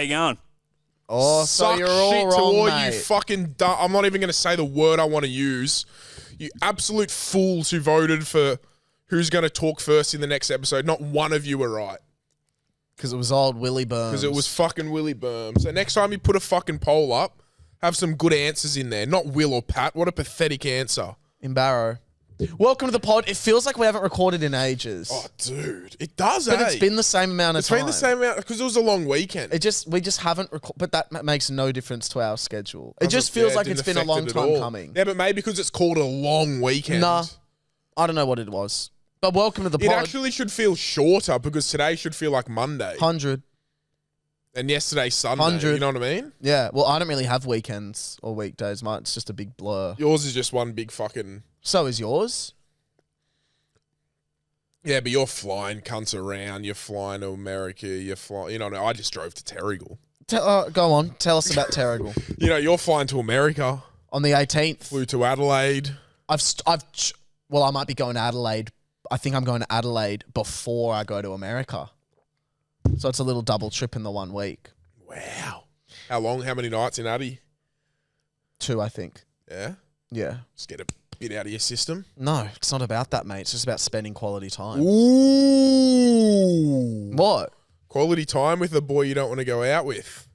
How you going? Oh, so Suck you're all shit to wrong, all mate. you fucking dumb. I'm not even going to say the word I want to use. You absolute fools who voted for who's going to talk first in the next episode. Not one of you were right. Because it was old Willie Burns. Because it was fucking Willie Burns. So next time you put a fucking poll up, have some good answers in there. Not Will or Pat. What a pathetic answer. in Barrow. Welcome to the pod. It feels like we haven't recorded in ages. Oh, dude. It does, But it's been the same amount of time. It's been the same amount because it was a long weekend. We just haven't but that makes no difference to our schedule. It just feels like it's been a long time coming. Yeah, but maybe because it's called a long weekend. Nah, I don't know what it was. But welcome to the It pod. actually should feel shorter because today should feel like Monday. 100. And yesterday's Sunday. 100. You know what I mean? Yeah, well, I don't really have weekends or weekdays. It's just a big blur. Yours is just one big fucking... So is yours? Yeah, but you're flying cunts around. You're flying to America. You're flying... You know, I just drove to Terrigal. Go on. Tell us about Terrigal. You know, you're flying to America. On the 18th. Flew to Adelaide. Well, I might be going to Adelaide. I think I'm going to Adelaide before I go to America. So it's a little double trip in the 1 week. Wow. How long? How many nights in Addy? 2, I think. Yeah? Yeah. Just get a bit out of your system. No, it's not about that, mate. It's just about spending quality time. Ooh. What? Quality time with a boy you don't want to go out with.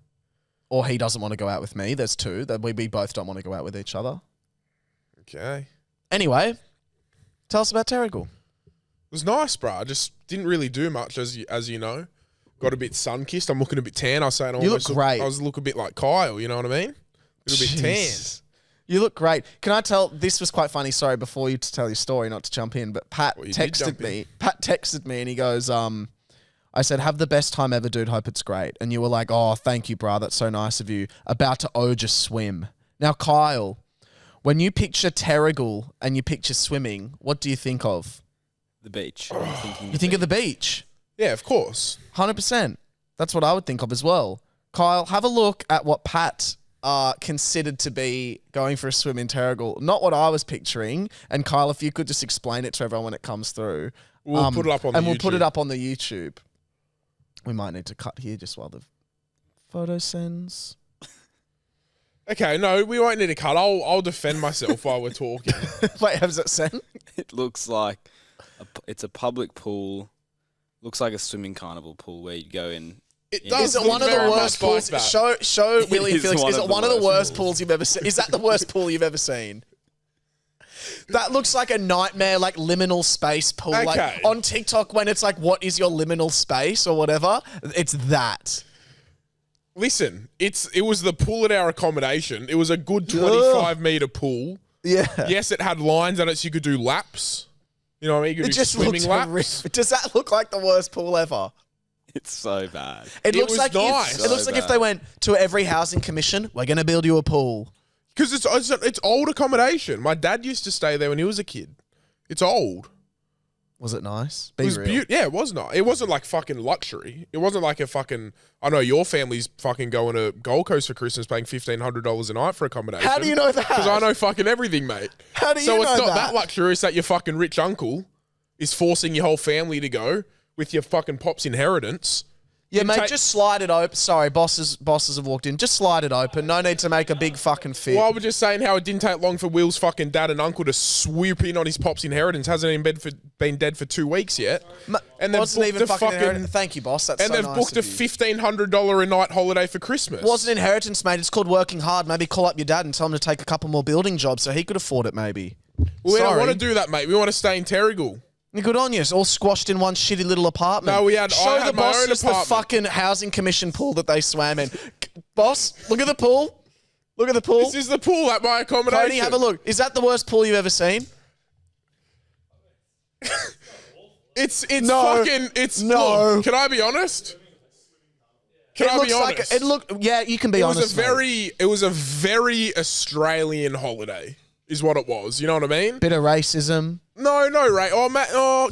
Or he doesn't want to go out with me. There's 2. That we both don't want to go out with each other. Okay. Anyway, tell us about Terrigal. It was nice, bro. I just didn't really do much, as you know. Got a bit sun-kissed. I'm looking a bit tan. I was saying You look great. I was looking a bit like Kyle, you know what I mean? A little bit tan. You look great. Can I tell, this was quite funny, sorry, before you tell your story, not to jump in, but Pat texted me. Pat texted me and he goes, I said, have the best time ever, dude. Hope it's great. And you were like, oh, thank you, bro. That's so nice of you. About to just swim. Now, Kyle, when you picture Terrigal and you picture swimming, what do you think of? The beach. You think of the beach? Yeah, of course. 100%. That's what I would think of as well. Kyle, have a look at what Pat considered to be going for a swim in Terrigal. Not what I was picturing. And Kyle, if you could just explain it to everyone when it comes through. We'll put it up on the YouTube. And we'll put it up on the YouTube. We might need to cut here just while the photo sends. Okay, no, we won't need to cut. I'll defend myself while we're talking. Wait, has it sent? It looks like it's a public pool. Looks like a swimming carnival pool where you go in. It does Is it look one of the very worst much pools? like that. Show Willie and is Felix. one Is of it the one of the worst worst pools you've ever seen? Is that the worst pool you've ever seen? That looks like a nightmare, like liminal space pool. Okay. Like on TikTok when it's like, what is your liminal space or whatever? It's that. Listen, it was the pool at our accommodation. It was a good 25-meter pool. Yeah. Yes, it had lines on it so you could do laps. You know what I mean? You could It do just swimming looks laps. horrific. Does that look like the worst pool ever? It's so bad. It looks was like nice. it looks So like if bad. they went to every housing commission, we're going to build you a pool. Because it's old accommodation. My dad used to stay there when he was a kid. It's old. Was it nice? It was beautiful. Yeah, it was not. It wasn't like fucking luxury. It wasn't like a fucking... I know your family's fucking going to Gold Coast for Christmas paying $1,500 a night for accommodation. How do you know that? Because I know fucking everything, mate. How do you so know it's not that? that luxurious that your fucking rich uncle is forcing your whole family to go with your fucking pop's inheritance. Yeah, You mate, take- just slide it open. Sorry, bosses have walked in. Just slide it open. No need to make a big fucking fit. Well, I was just saying how it didn't take long for Will's fucking dad and uncle to swoop in on his pop's inheritance. Hasn't even been dead for 2 weeks yet. And they've wasn't booked even a fucking fucking- inheritance. Thank you, boss. That's And so they've nice booked a of you. $1,500 a night holiday for Christmas. Wasn't inheritance, mate. It's called working hard. Maybe call up your dad and tell him to take a couple more building jobs so he could afford it, maybe. Well, we don't Sorry. want to do that, mate. We want to stay in Terrigal. Good on you. It's all squashed in one shitty little apartment. No, I Show had the my own bosses the apartment. fucking housing commission pool that they swam in. Boss, look at the pool. Look at the pool. This is the pool at my accommodation. Tony, have a look. Is that the worst pool you've ever seen? It's No. fucking... It's... No. Look, can I be honest? Can I be honest? Yeah, you can be It honest. was a very Australian holiday, is what it was. You know what I mean? Bit of racism. No, Ray.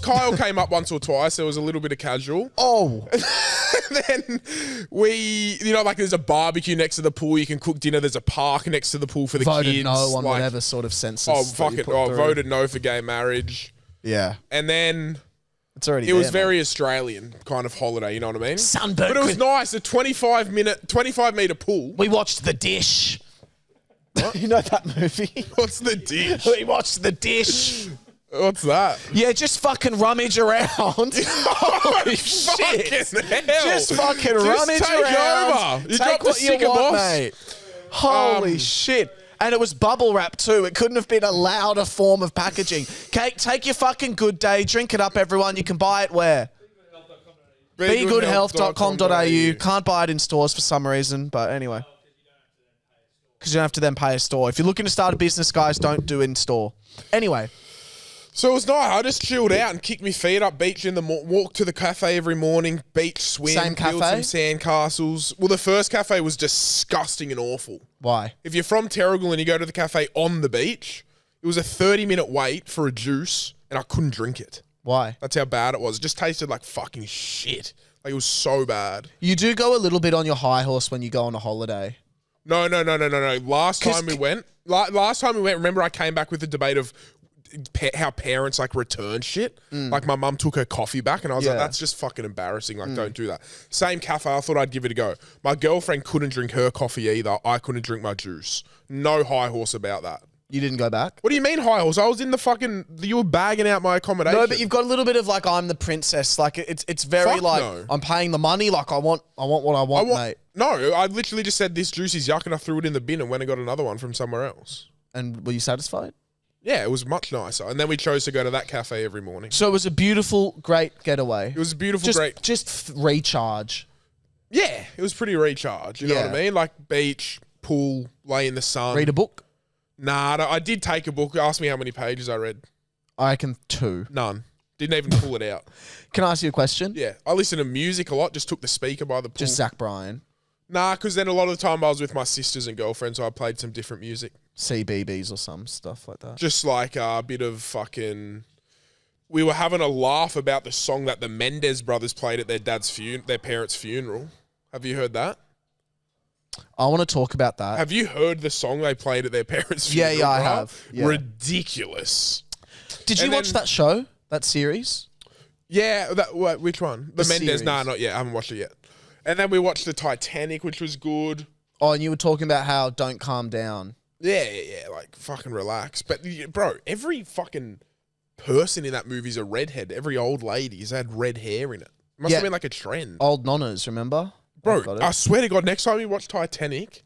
Kyle came up once or twice. There was a little bit of casual. Oh, Then there's a barbecue next to the pool. You can cook dinner. There's a park next to the pool for the voted kids. no on whatever sort of census. Oh, that fuck you it. put Oh, through. voted no for gay marriage. Yeah. And then It's already It was there, very Australian kind of holiday, you know what I mean? Sunburn. But it was nice, a 25 metre pool. We watched The Dish. You know that movie? What's The Dish? We watched The Dish. What's that? Yeah, just fucking rummage around. Holy shit. Fucking hell. Just fucking rummage take around. over. You Take dropped what the you sticker, want, boss. mate. Holy shit. And it was bubble wrap too. It couldn't have been a louder form of packaging. Kate, take your fucking good day. Drink it up, everyone. You can buy it where? BeGoodHealth.com.au. Can't buy it in stores for some reason, but anyway. Because you don't have to then pay a store. If you're looking to start a business, guys, don't do in store. Anyway. So it was nice. I just chilled out and kicked my feet up, beach in the walk to the cafe every morning, beach swim, Same build cafe? some sandcastles. Well, the first cafe was disgusting and awful. Why? If you're from Terrigal and you go to the cafe on the beach, it was a 30-minute wait for a juice, and I couldn't drink it. Why? That's how bad it was. It just tasted like fucking shit. Like, it was so bad. You do go a little bit on your high horse when you go on a holiday. No. Last time we went, remember I came back with the debate of how parents like return shit. Like my mum took her coffee back and I was like, that's just fucking embarrassing. Like, don't do that. Same cafe, I thought I'd give it a go. My girlfriend couldn't drink her coffee either. I couldn't drink my juice. No high horse about that. You didn't go back? What do you mean high horse? I was in the fucking, you were bagging out my accommodation. No, but you've got a little bit of like, I'm the princess. Like it's very Fuck like, no. I'm paying the money. Like I want what I want, mate. No, I literally just said this juice is yuck and I threw it in the bin and went and got another one from somewhere else. And were you satisfied? Yeah, it was much nicer. And then we chose to go to that cafe every morning. So it was a beautiful, great getaway. It was a beautiful, great. Just recharge. Yeah, it was pretty recharge. You know what I mean? Like beach, pool, lay in the sun. Read a book? Nah, I did take a book. Ask me how many pages I read. I reckon 2. None. Didn't even pull it out. Can I ask you a question? Yeah, I listen to music a lot. Just took the speaker by the pool. Just Zach Bryan. Nah, because then a lot of the time I was with my sisters and girlfriends, so I played some different music. CBBS or some stuff like that. Just like a bit of fucking... We were having a laugh about the song that the Menendez brothers played at their parents' funeral. Have you heard that? I want to talk about that. Have you heard the song they played at their parents' funeral? Yeah, I have. Yeah. Ridiculous. Did you watch that show? That series? Yeah, which one? The Menendez? series. Nah, not yet. I haven't watched it yet. And then we watched the Titanic, which was good. Oh, and you were talking about how don't calm down. Yeah, like fucking relax. But bro, every fucking person in that movie is a redhead. Every old lady has had red hair in it. Must have been like a trend. Old nonnas, remember? Bro, I swear to God, next time we watch Titanic,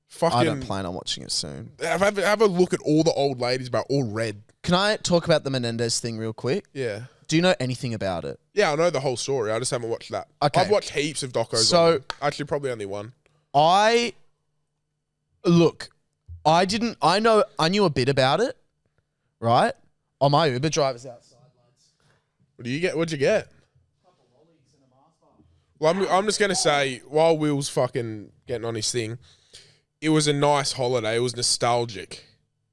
fucking... I don't plan on watching it soon. Have a look at all the old ladies, bro, all red. Can I talk about the Menendez thing real quick? Yeah. Do you know anything about it? Yeah, I know the whole story. I just haven't watched that. Okay. I've watched heaps of docos. So- actually, probably only one. I knew a bit about it, right? On my Uber drivers outside. What do you get? What'd you get? Well, I'm just going to say, while Will's fucking getting on his thing, it was a nice holiday. It was nostalgic.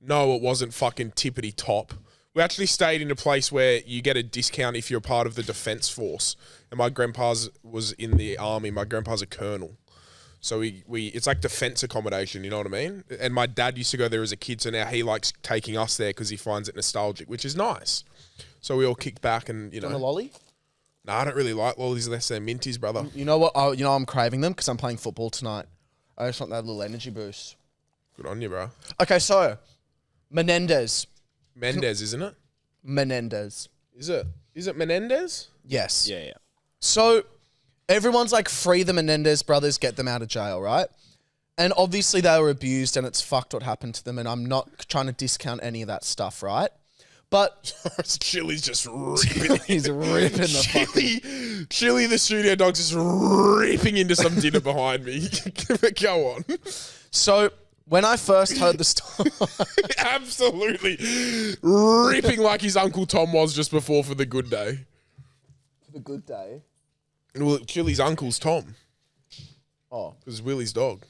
No, it wasn't fucking tippity top. We actually stayed in a place where you get a discount if you're part of the defense force. And my grandpa's was in the army. My grandpa's a colonel. So it's like defense accommodation, you know what I mean? And my dad used to go there as a kid, so now he likes taking us there because he finds it nostalgic, which is nice. So we all kicked back and, you know. On a lolly? No, I don't really like lollies unless they're minties, brother. You know what? I'm craving them because I'm playing football tonight. I just want that little energy boost. Good on you, bro. Okay, so Menendez. Isn't it? Menendez. Is it Menendez? Yes. Yeah. So everyone's like, free the Menendez brothers, get them out of jail, right? And obviously they were abused and it's fucked what happened to them, and I'm not trying to discount any of that stuff, right? But Chili's just ripping. he's ripping the fucking... Chili, the studio dog's just ripping into some dinner behind me. Go on. So when I first heard the story... Absolutely ripping like his Uncle Tom was just before for the good day. The good day? Well, Chili's uncle's Tom. Oh. Because Willie's dog.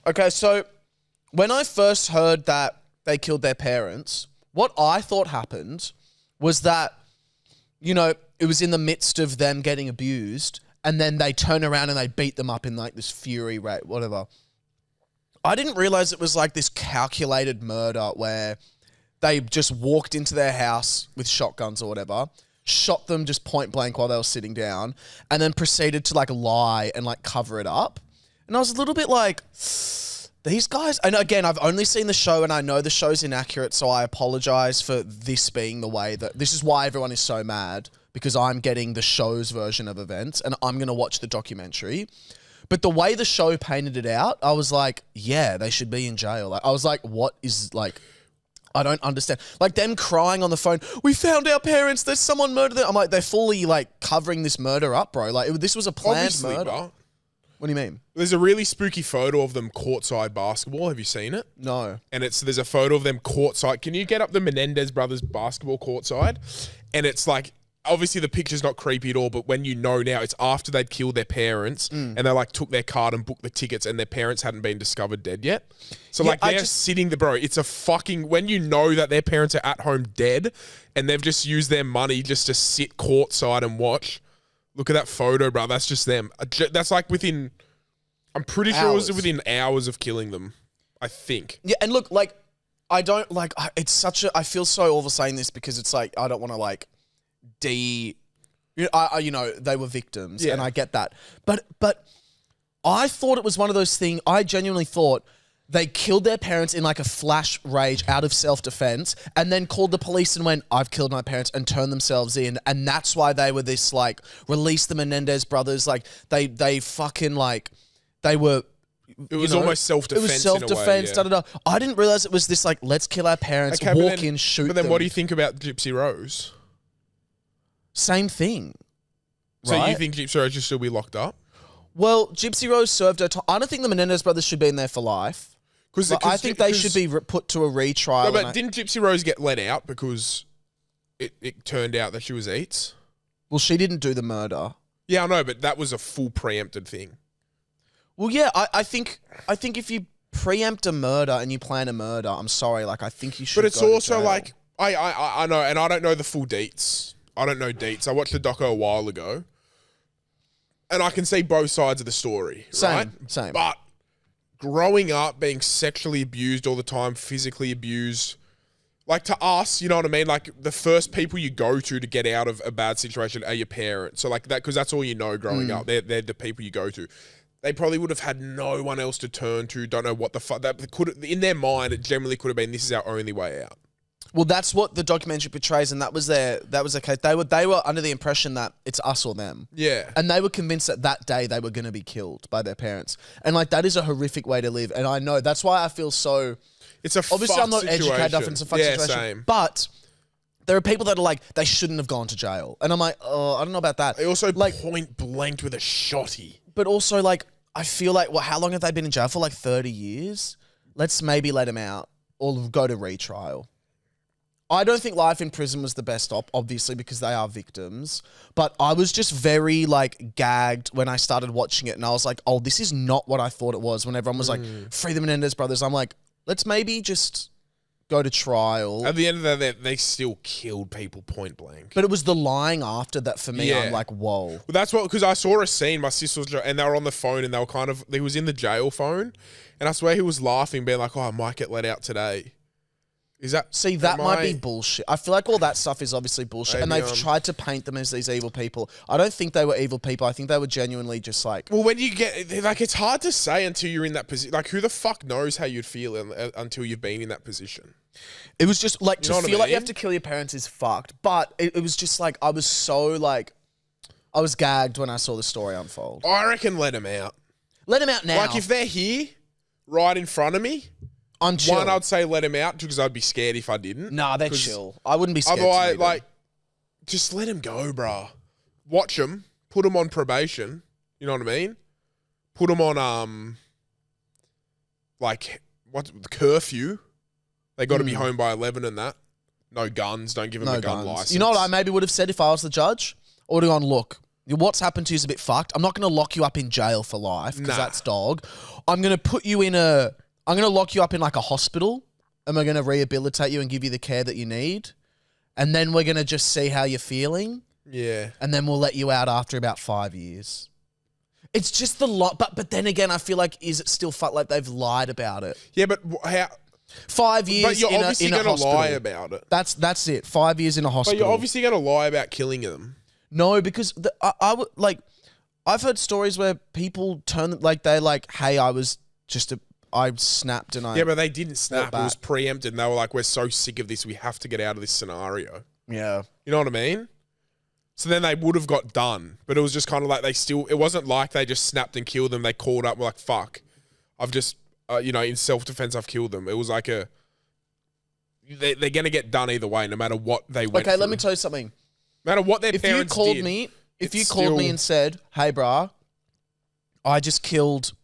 Okay, so when I first heard that they killed their parents, what I thought happened was that, you know, it was in the midst of them getting abused, and then they turn around and they beat them up in like this fury rate, whatever. I didn't realize it was like this calculated murder where they just walked into their house with shotguns or whatever, shot them just point blank while they were sitting down, and then proceeded to like lie and like cover it up. And I was a little bit like, these guys, and again, I've only seen the show and I know the show's inaccurate, so I apologize for this being the way that, this is why everyone is so mad, because I'm getting the show's version of events and I'm going to watch the documentary. But the way the show painted it out, I was like, yeah, they should be in jail. Like, I was like, what is like, I don't understand. Like them crying on the phone, we found our parents, there's someone murdered them. I'm like, they're fully like covering this murder up, bro. Like this was a planned Obviously, murder. bro. What do you mean? There's a really spooky photo of them courtside basketball. Have you seen it? No. And there's a photo of them courtside. Can you get up the Menendez brothers basketball courtside? And it's like, obviously the picture's not creepy at all, but when you know now, it's after they'd killed their parents and they like took their card and booked the tickets and their parents hadn't been discovered dead yet. So Yeah, like they're sitting there, bro. It's a fucking, when you know that their parents are at home dead and they've just used their money just to sit courtside and watch. Look at that photo, bro. That's just them. That's like within, I'm pretty sure it was within hours of killing them, I think. Yeah, and look, like, I don't, like, it's such a, I feel so awful saying this because it's like, I don't want to, like, you know, they were victims, and I get that. But I thought it was one of those things, I genuinely thought they killed their parents in like a flash rage out of self-defense and then called the police and went, I've killed my parents, and turned themselves in. And that's why they were this, like, release the Menendez brothers. Like, they fucking, like, they were... It was almost self-defense. It was self-defense, da-da-da. I didn't realize it was this, like, let's kill our parents, walk in, shoot them. But then what do you think about Gypsy Rose? Same thing. So right? you think Gypsy Rose should still be locked up? Well, Gypsy Rose served her time. I don't think the Menendez brothers should be in there for life. I think they should be put to a retrial. No, but didn't Gypsy Rose get let out because it turned out that she was Eats? Well, she didn't do the murder. Yeah, I know, but that was a full preempted thing. Well, yeah, I think if you preempt a murder and you plan a murder, I'm sorry, like, I think you should. But it's also like, I know, and I don't know the full deets. I don't know deets. I watched the doco a while ago, and I can see both sides of the story. Right? Same. But growing up, being sexually abused all the time, physically abused, like to us, you know what I mean? Like the first people you go to get out of a bad situation are your parents. So like that, because that's all you know growing up. They're the people you go to. They probably would have had no one else to turn to. Don't know what the fuck that could. In their mind, it generally could have been, this is our only way out. Well, that's what the documentary portrays, and that was their case. They were under the impression that it's us or them. Yeah. And they were convinced that day they were going to be killed by their parents. And like that is a horrific way to live. And I know that's why I feel so. It's a obviously I'm not educated enough. It's a fucked situation. Same. But there are people that are like, they shouldn't have gone to jail, and I'm like, oh, I don't know about that. They also like point blanked with a shotty. But also like, I feel like, well, how long have they been in jail for? Like 30 years. Let's maybe let them out or go to retrial. I don't think life in prison was the best obviously, because they are victims. But I was just very, like, gagged when I started watching it. And I was like, oh, this is not what I thought it was. When everyone was like, free the Menendez brothers. I'm like, let's maybe just go to trial. At the end of the day, they still killed people point blank. But it was the lying after that for me. I'm like, whoa. Well, that's what, because I saw a scene, my sister was, and they were on the phone and they were kind of, he was in the jail phone. And I swear he was laughing, being like, oh, I might get let out today. Is that... See, that might be bullshit. I feel like all that stuff is obviously bullshit. Maybe, and they've tried to paint them as these evil people. I don't think they were evil people. I think they were genuinely just like... Well, when you get... Like, it's hard to say until you're in that position. Like, who the fuck knows how you'd feel until you've been in that position? It was just like, to feel like you have to to kill your parents is fucked. But it was just like, I was so like... I was gagged when I saw the story unfold. I reckon let them out. Let them out now. Like, if they're here, right in front of me... I'm chill. One, I'd say let him out because I'd be scared if I didn't. Nah, they're chill. I wouldn't be scared. Otherwise, like, just let him go, bruh. Watch him. Put him on probation. You know what I mean? Put him on, like, what's the curfew? They got to be home by 11 and that. No guns. Don't give him a gun license. You know what I maybe would have said if I was the judge? I would have gone, look, what's happened to you is a bit fucked. I'm not going to lock you up in jail for life because that's dog. I'm going to put you in I'm going to lock you up in like a hospital, and we're going to rehabilitate you and give you the care that you need. And then we're going to just see how you're feeling. Yeah. And then we'll let you out after about 5 years. It's just the lot. But then again, I feel like, is it still fucked? Like they've lied about it. Yeah, but how... 5 years. But you're obviously going to lie about it. That's it. 5 years in a hospital. But you're obviously going to lie about killing them. No, because I would like. I've heard stories where people turn they're like, "Hey, I snapped and I." Yeah, but they didn't snap. It was preempted. And they were like, "We're so sick of this. We have to get out of this scenario." Yeah. You know what I mean? So then they would have got done, but it was just kind of like it wasn't like they just snapped and killed them. They called up and were like, "Fuck, I've just, in self-defense, I've killed them." It was like they're going to get done either way, no matter what they went through. Let me tell you something. No matter what their parents did. If you called me and said, "Hey, brah, I just killed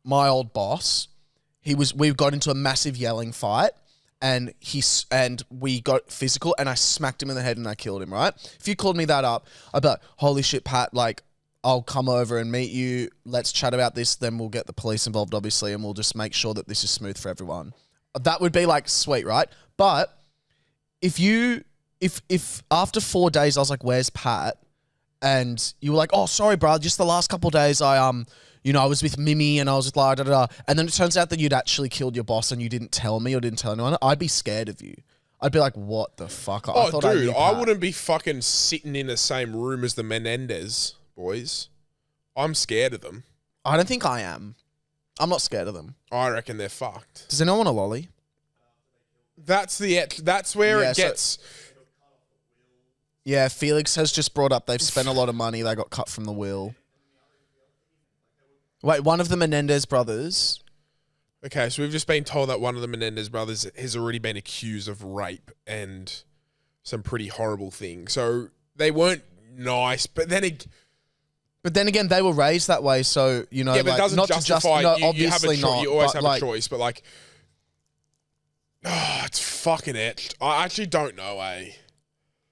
my old boss. We got into a massive yelling fight, and we got physical, and I smacked him in the head and I killed him." Right? If you called me that up, I'd be like, "Holy shit, Pat! Like, I'll come over and meet you. Let's chat about this. Then we'll get the police involved, obviously, and we'll just make sure that this is smooth for everyone." That would be like sweet, right? But if after 4 days I was like, "Where's Pat?" and you were like, "Oh, sorry, bro, just the last couple of days I was with Mimi and I was with la da da," and then it turns out that you'd actually killed your boss and you didn't tell me or didn't tell anyone, I'd be scared of you. I'd be like, "What the fuck?" I wouldn't be fucking sitting in the same room as the Menendez boys. I'm scared of them. I don't think I am. I'm not scared of them. I reckon they're fucked. Does anyone want a lolly? That's where it gets. Yeah, Felix has just brought up they've spent a lot of money. They got cut from the will. Wait, one of the Menendez brothers. Okay, so we've just been told that one of the Menendez brothers has already been accused of rape and some pretty horrible things. So they weren't nice, but then again, they were raised that way, so yeah, but it doesn't justify. You have a not. You always have a choice, but like, it's fucking etched. I actually don't know,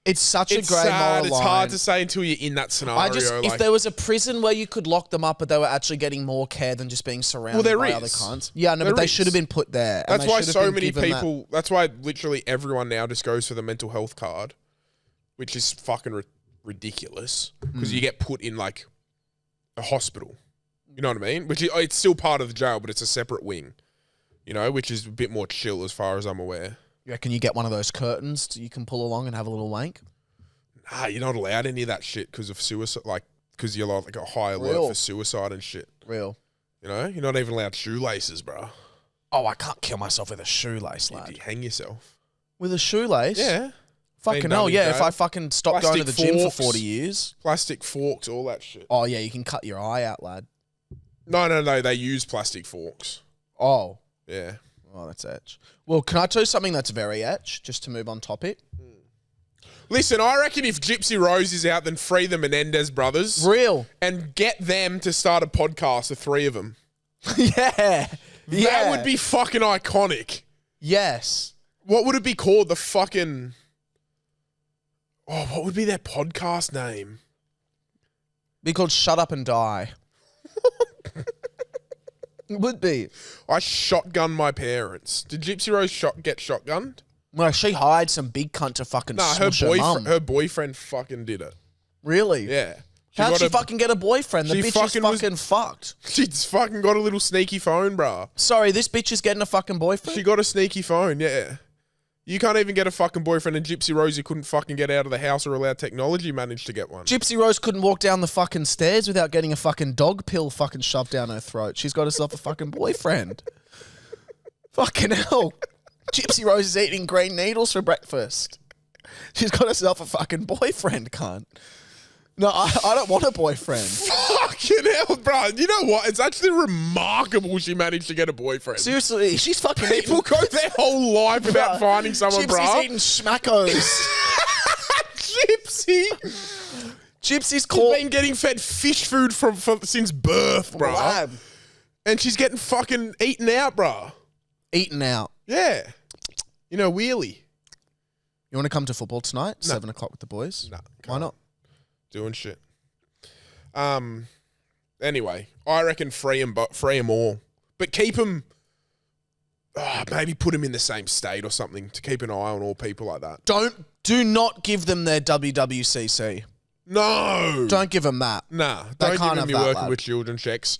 It's such a grey sad. moral It's line. hard to say until you're in that scenario. If there was a prison where you could lock them up, but they were actually getting more care than just being surrounded by other cunts. Yeah, no, but they should have been put there. That's why so many people. That's why literally everyone now just goes for the mental health card, which is fucking ridiculous because you get put in like a hospital. You know what I mean? It's still part of the jail, but it's a separate wing. Which is a bit more chill as far as I'm aware. You reckon you get one of those curtains you can pull along and have a little wank? Nah, you're not allowed any of that shit because of suicide. Like, because you're like a high alert for suicide and shit. Real. You're not even allowed shoelaces, bro. Oh, I can't kill myself with a shoelace, lad. You hang yourself. With a shoelace? Yeah. Fucking hell, yeah. If I fucking stop going to the gym for 40 years. Plastic forks, all that shit. Oh, yeah, you can cut your eye out, lad. No. They use plastic forks. Oh. Yeah. Oh, that's etch. Well, can I tell you something that's very etch, just to move on topic? Listen, I reckon if Gypsy Rose is out, then free the Menendez brothers. Real. And get them to start a podcast, the three of them. Yeah. That would be fucking iconic. Yes. What would it be called? The fucking... Oh, what would be their podcast name? Be called Shut Up and Die. It would be. I shotgunned my parents. Did Gypsy Rose get shotgunned? No, she hired some big cunt to fucking smush her mum. Her boyfriend fucking did it. Really? Yeah. How'd she fucking get a boyfriend? The bitch is fucking fucked. She's fucking got a little sneaky phone, bruh. Sorry, this bitch is getting a fucking boyfriend? She got a sneaky phone, yeah. You can't even get a fucking boyfriend, and Gypsy Rose, who couldn't fucking get out of the house or allow technology, managed to get one. Gypsy Rose couldn't walk down the fucking stairs without getting a fucking dog pill fucking shoved down her throat. She's got herself a fucking boyfriend. Fucking hell. Gypsy Rose is eating green needles for breakfast. She's got herself a fucking boyfriend, cunt. No, I don't want a boyfriend. Fucking hell, bro. You know what? It's actually remarkable she managed to get a boyfriend. Seriously, she's fucking People go their whole life without finding someone, bro. Gypsy's eating schmackos. Gypsy's been getting fed fish food since birth, bro. And she's getting fucking eaten out, bro. Eaten out. Yeah. Wheelie. You want to come to football tonight? No. 7 o'clock with the boys? No. Why not? Doing shit. Anyway, I reckon free them all, but keep them. Maybe put them in the same state or something to keep an eye on all people like that. Do not give them their WWCC. No, don't give them that. Nah, don't give them your working with children checks.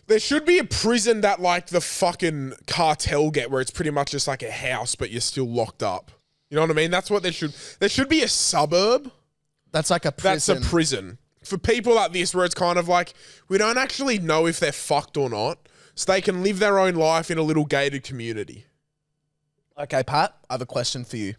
There should be a prison that like the fucking cartel get where it's pretty much just like a house, but you're still locked up. You know what I mean? That's what there should be a suburb. That's like a prison. That's a prison. For people like this where it's kind of like, we don't actually know if they're fucked or not, so they can live their own life in a little gated community. Okay, Pat, I have a question for you.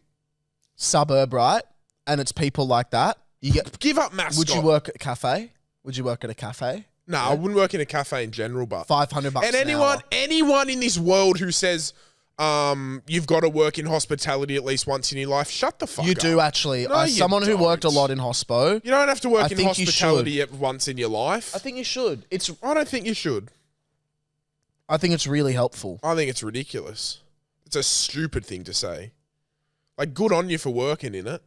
Suburb, right? And it's people like that. You get. Give up mascot. Would you work at a cafe? Would you work at a cafe? No, I wouldn't work in a cafe in general, but $500 and an hour. anyone in this world who says you've got to work in hospitality at least once in your life, shut the fuck up. You do actually. No, As you someone who don't. worked a lot in hospo, You don't have to work I in think you hospitality once in your life. I think you should. I don't think you should. I think it's really helpful. I think it's ridiculous. It's a stupid thing to say. Like, good on you for working in it,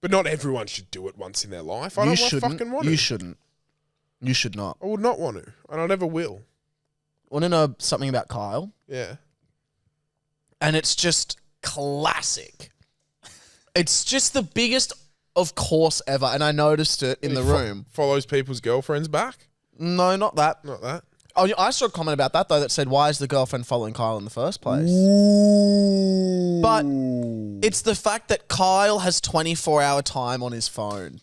but not everyone should do it once in their life. I don't fucking want to. You shouldn't. You should not. I would not want to, and I never will. Want to know something about Kyle? Yeah. And it's just classic. It's just the biggest, of course, ever. And I noticed it in the room. Follows people's girlfriends back? No, not that. Not that. Oh, I saw a comment about that, though, that said, why is the girlfriend following Kyle in the first place? Ooh. But it's the fact that Kyle has 24-hour time on his phone.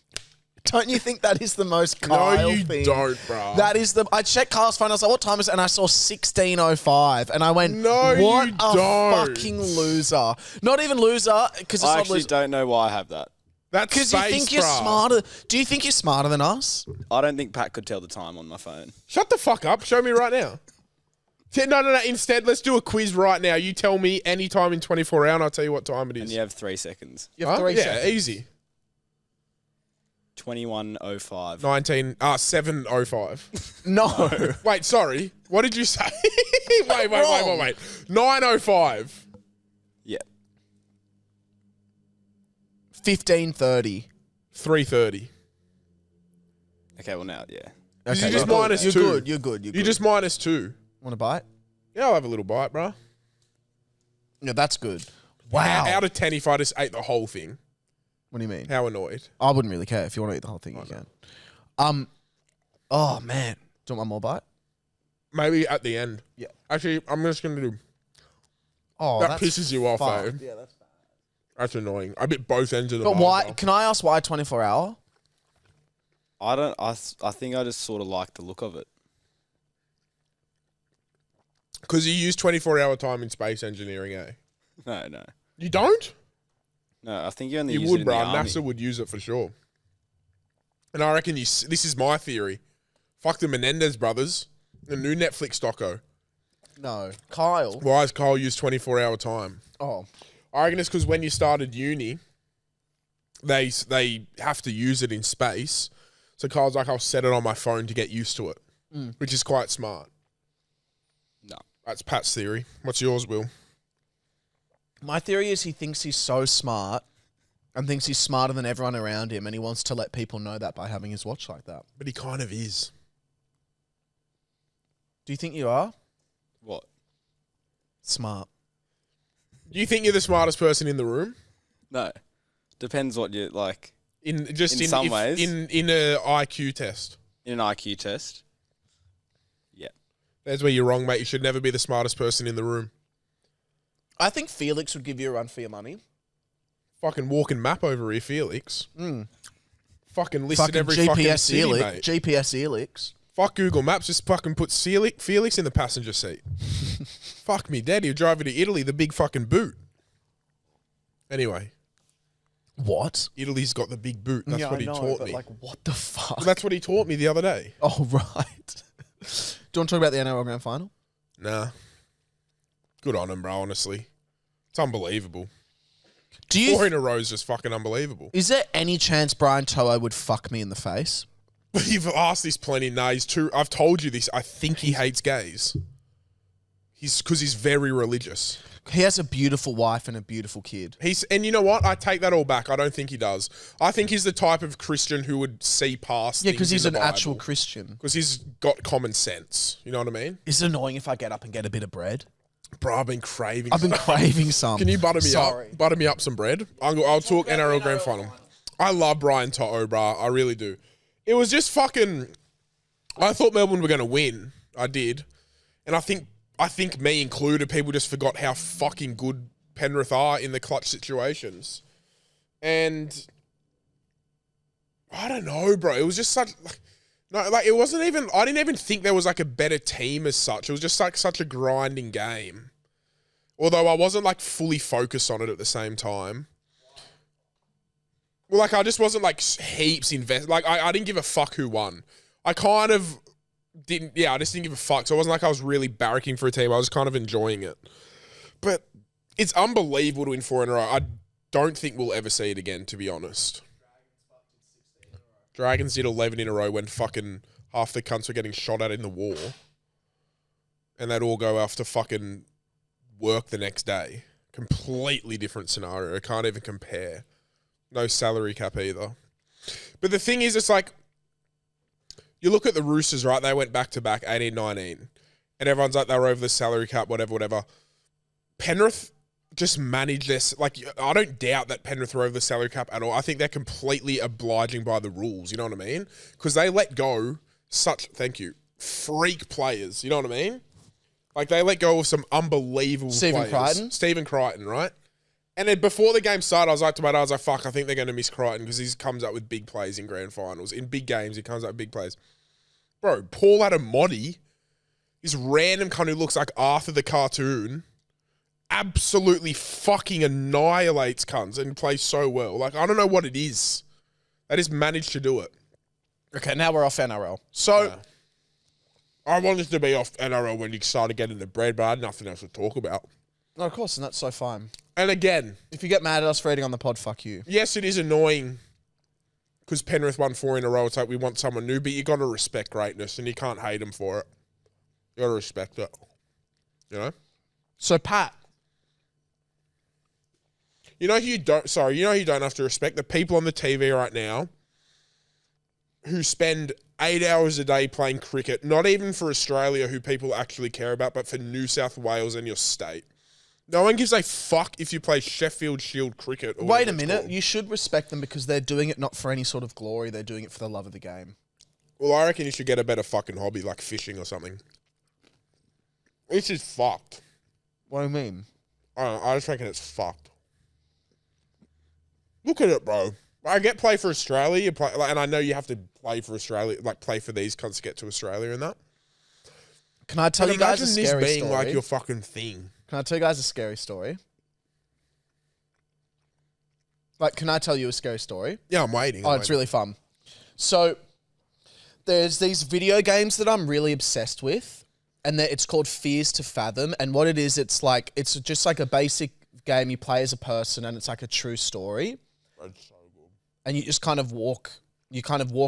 Don't you think that is the most Kyle you thing? don't, bro. That is I checked Kyle's phone. I was like, what time is it? And I saw 16:05. And I went, No, what you a don't. fucking loser. Not even loser, because it's I not actually loser. don't know why I have that. That's Because you space, think you're bruh. smarter. Do you think you're smarter than us? I don't think Pat could tell the time on my phone. Shut the fuck up. Show me right now. No. Instead, let's do a quiz right now. You tell me any time in 24 hours, and I'll tell you what time it is. And you have 3 seconds. You have Huh? 3 Yeah, seconds. easy. 21:05. 7:05. No. Wait, sorry. What did you say? wait. 9:05. Yeah. 15:30. 3:30. Okay, well now, yeah. You just minus you're 2. Good, you're good. You just minus 2. Want a bite? Yeah, I'll have a little bite, bro. Yeah, that's good. Wow. Out of 10 if I just ate the whole thing. What do you mean? How annoyed. I wouldn't really care. If you want to eat the whole thing, you can. Oh, man. Do you want one more bite? Maybe at the end. Yeah. Actually, I'm just going to do... Oh, that that's pisses you off, fucked. eh? Yeah, that's bad. That's annoying. I bit both ends of the But bar, why? bro. Can I ask why 24-hour? I think I just sort of like the look of it. Because you use 24-hour time in space engineering, eh? No. You don't? No, I think you only You use would, it in bro. the army. NASA would use it for sure. And I reckon this is my theory. Fuck the Menendez brothers. The new Netflix doco. No. Kyle. Why does Kyle use 24-hour time? Oh. I reckon it's because when you started uni, they have to use it in space. So Kyle's like, I'll set it on my phone to get used to it, which is quite smart. No. That's Pat's theory. What's yours, Will? My theory is he thinks he's so smart and thinks he's smarter than everyone around him, and he wants to let people know that by having his watch like that. But he kind of is. Do you think you are? What? Smart. Do you think you're the smartest person in the room? No. Depends what you like. In some ways. In a IQ test. In an IQ test. Yeah. There's where you're wrong, mate. You should never be the smartest person in the room. I think Felix would give you a run for your money. Fucking walking map over here, Felix. Fucking listed Fucking every GPS fucking city, Helix. mate. GPS Helix. Fuck Google Maps. Just fucking put Felix in the passenger seat. Fuck me, Daddy. You're driving to Italy, the big fucking boot. Anyway, What? Italy's got the big boot. That's what he taught me. Like, what the fuck? That's what he taught me the other day. Oh, right. Do you want to talk about the NRL Grand Final? Nah. Good on him, bro, honestly. It's unbelievable. Do you? 4 in a row is just fucking unbelievable. Is there any chance Brian To'o would fuck me in the face? You've asked this plenty. Nah, he's too... I've told you this. I think he hates gays. Because he's very religious. He has a beautiful wife and a beautiful kid. And you know what? I take that all back. I don't think he does. I think he's the type of Christian who would see past. Yeah, because he's an Bible. actual Christian. Because he's got common sense. You know what I mean? Is it annoying if I get up and get a bit of bread? Bro, I've been craving. I've been craving some. Can you butter me Sorry. up? Butter me up some bread. I'll talk NRL Grand Final. I love Brian To'o, bro. I really do. It was just fucking... I thought Melbourne were going to win. I did. And I think me included, people just forgot how fucking good Penrith are in the clutch situations. And I don't know, bro. It was just such... it wasn't even... I didn't even think there was like a better team as such. It was just like such a grinding game. Although I wasn't like fully focused on it at the same time. Well, like I just wasn't like heaps invested. Like I didn't give a fuck who won. I kind of didn't... Yeah, I just didn't give a fuck. So it wasn't like I was really barracking for a team. I was kind of enjoying it. But it's unbelievable to win 4 in a row. I don't think we'll ever see it again, to be honest. Dragons did 11 in a row when fucking half the cunts were getting shot at in the war. And they'd all go off to fucking work the next day. Completely different scenario. I can't even compare. No salary cap either. But the thing is, it's like, you look at the Roosters, right? They went back-to-back, 18-19. And everyone's like, they were over the salary cap, whatever. Penrith just managed this. Like, I don't doubt that Penrith were over the salary cap at all. I think they're completely obliging by the rules, you know what I mean? Because they let go freak players, you know what I mean? Like, they let go of some unbelievable players. Stephen Crichton, right? And then before the game started, I was like, fuck, I think they're going to miss Crichton because he comes up with big plays in grand finals. In big games, he comes up with big plays. Bro, Paul Adamodi, this random cunt who looks like Arthur the cartoon, absolutely fucking annihilates cunts and plays so well. Like, I don't know what it is. They just managed to do it. Okay, now we're off NRL. So, I wanted to be off NRL when you started getting the bread, but I had nothing else to talk about. no, of course, and that's so fine. And again, If you get mad at us for eating on the pod, fuck you. yes, it is annoying because Penrith won 4 in a row. It's like we want someone new, but you got to respect greatness and you can't hate them for it. You got to respect it. You know? So, Pat. You know who you don't have to respect? The people on the TV right now who spend 8 hours a day playing cricket, not even for Australia, who people actually care about, but for New South Wales and your state. No one gives a fuck if you play Sheffield Shield cricket. Or Wait a minute. You should respect them because they're doing it not for any sort of glory. They're doing it for the love of the game. Well, I reckon you should get a better fucking hobby like fishing or something. This is fucked. What do you mean? I just reckon it's fucked. Look at it, bro. I get play for Australia, you play, and I know you have to play for Australia, like play for these cunts to get to Australia and that. Can I tell you guys a scary story? Imagine this being like your fucking thing. Can I tell you guys a scary story? Like, can I tell you a scary story? Yeah, I'm waiting. It's really fun. So, there's these video games that I'm really obsessed with, and it's called Fears to Fathom. And what it is, it's just like a basic game you play as a person, and it's like a true story. That's so good. And you just kind of walk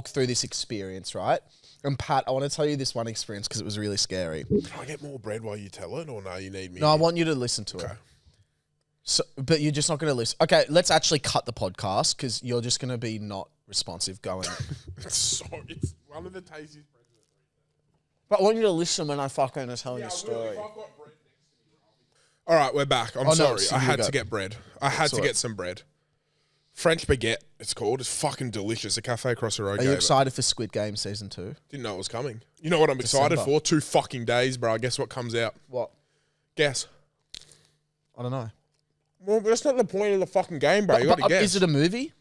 through this experience, right? And Pat, I want to tell you this one experience because it was really scary. Can I get more bread while you tell it, or no, you need me? No, I want you to listen to it. So, but you're just not going to listen. Okay, let's actually cut the podcast because you're just going to be not responsive going. It's one of the tastiest breads. But I want you to listen when I fucking tell you a story. All right, we're back. I'm sorry. So I had to get bread. I had to get some bread. French baguette, it's called. It's fucking delicious. A cafe across the road. Are you excited for Squid Game season 2? Didn't know it was coming. You know what I'm excited for? 2 fucking days, bro. Guess what comes out? What? Guess. I don't know. Well, that's not the point of the fucking game, bro. You got to guess. Is it a movie?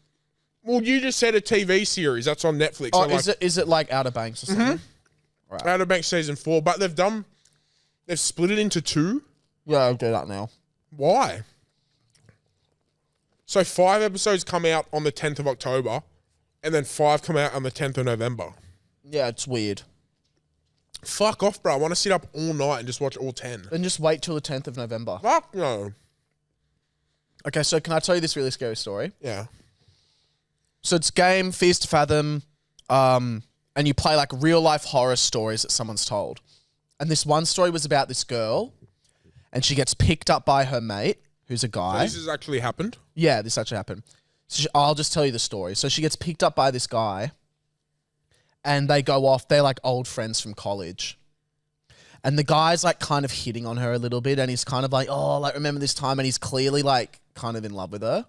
Well, you just said a TV series. That's on Netflix. Oh, is it like Outer Banks or something? Mm-hmm. Right. Outer Banks season 4, but they've split it into 2. Yeah, I'll do that now. Why? So 5 episodes come out on the 10th of October, and then 5 come out on the 10th of November. Yeah, it's weird. Fuck off, bro. I want to sit up all night and just watch all 10. And just wait till the 10th of November. Fuck no. Okay, so can I tell you this really scary story? Yeah. So it's game, Fears to Fathom, and you play like real life horror stories that someone's told. And this one story was about this girl, and she gets picked up by her mate, who's a guy. So this has actually happened? Yeah, this actually happened. So I'll just tell you the story. So she gets picked up by this guy, and they go off. They're like old friends from college. And the guy's like kind of hitting on her a little bit, and he's kind of like, oh, like remember this time? And he's clearly like kind of in love with her.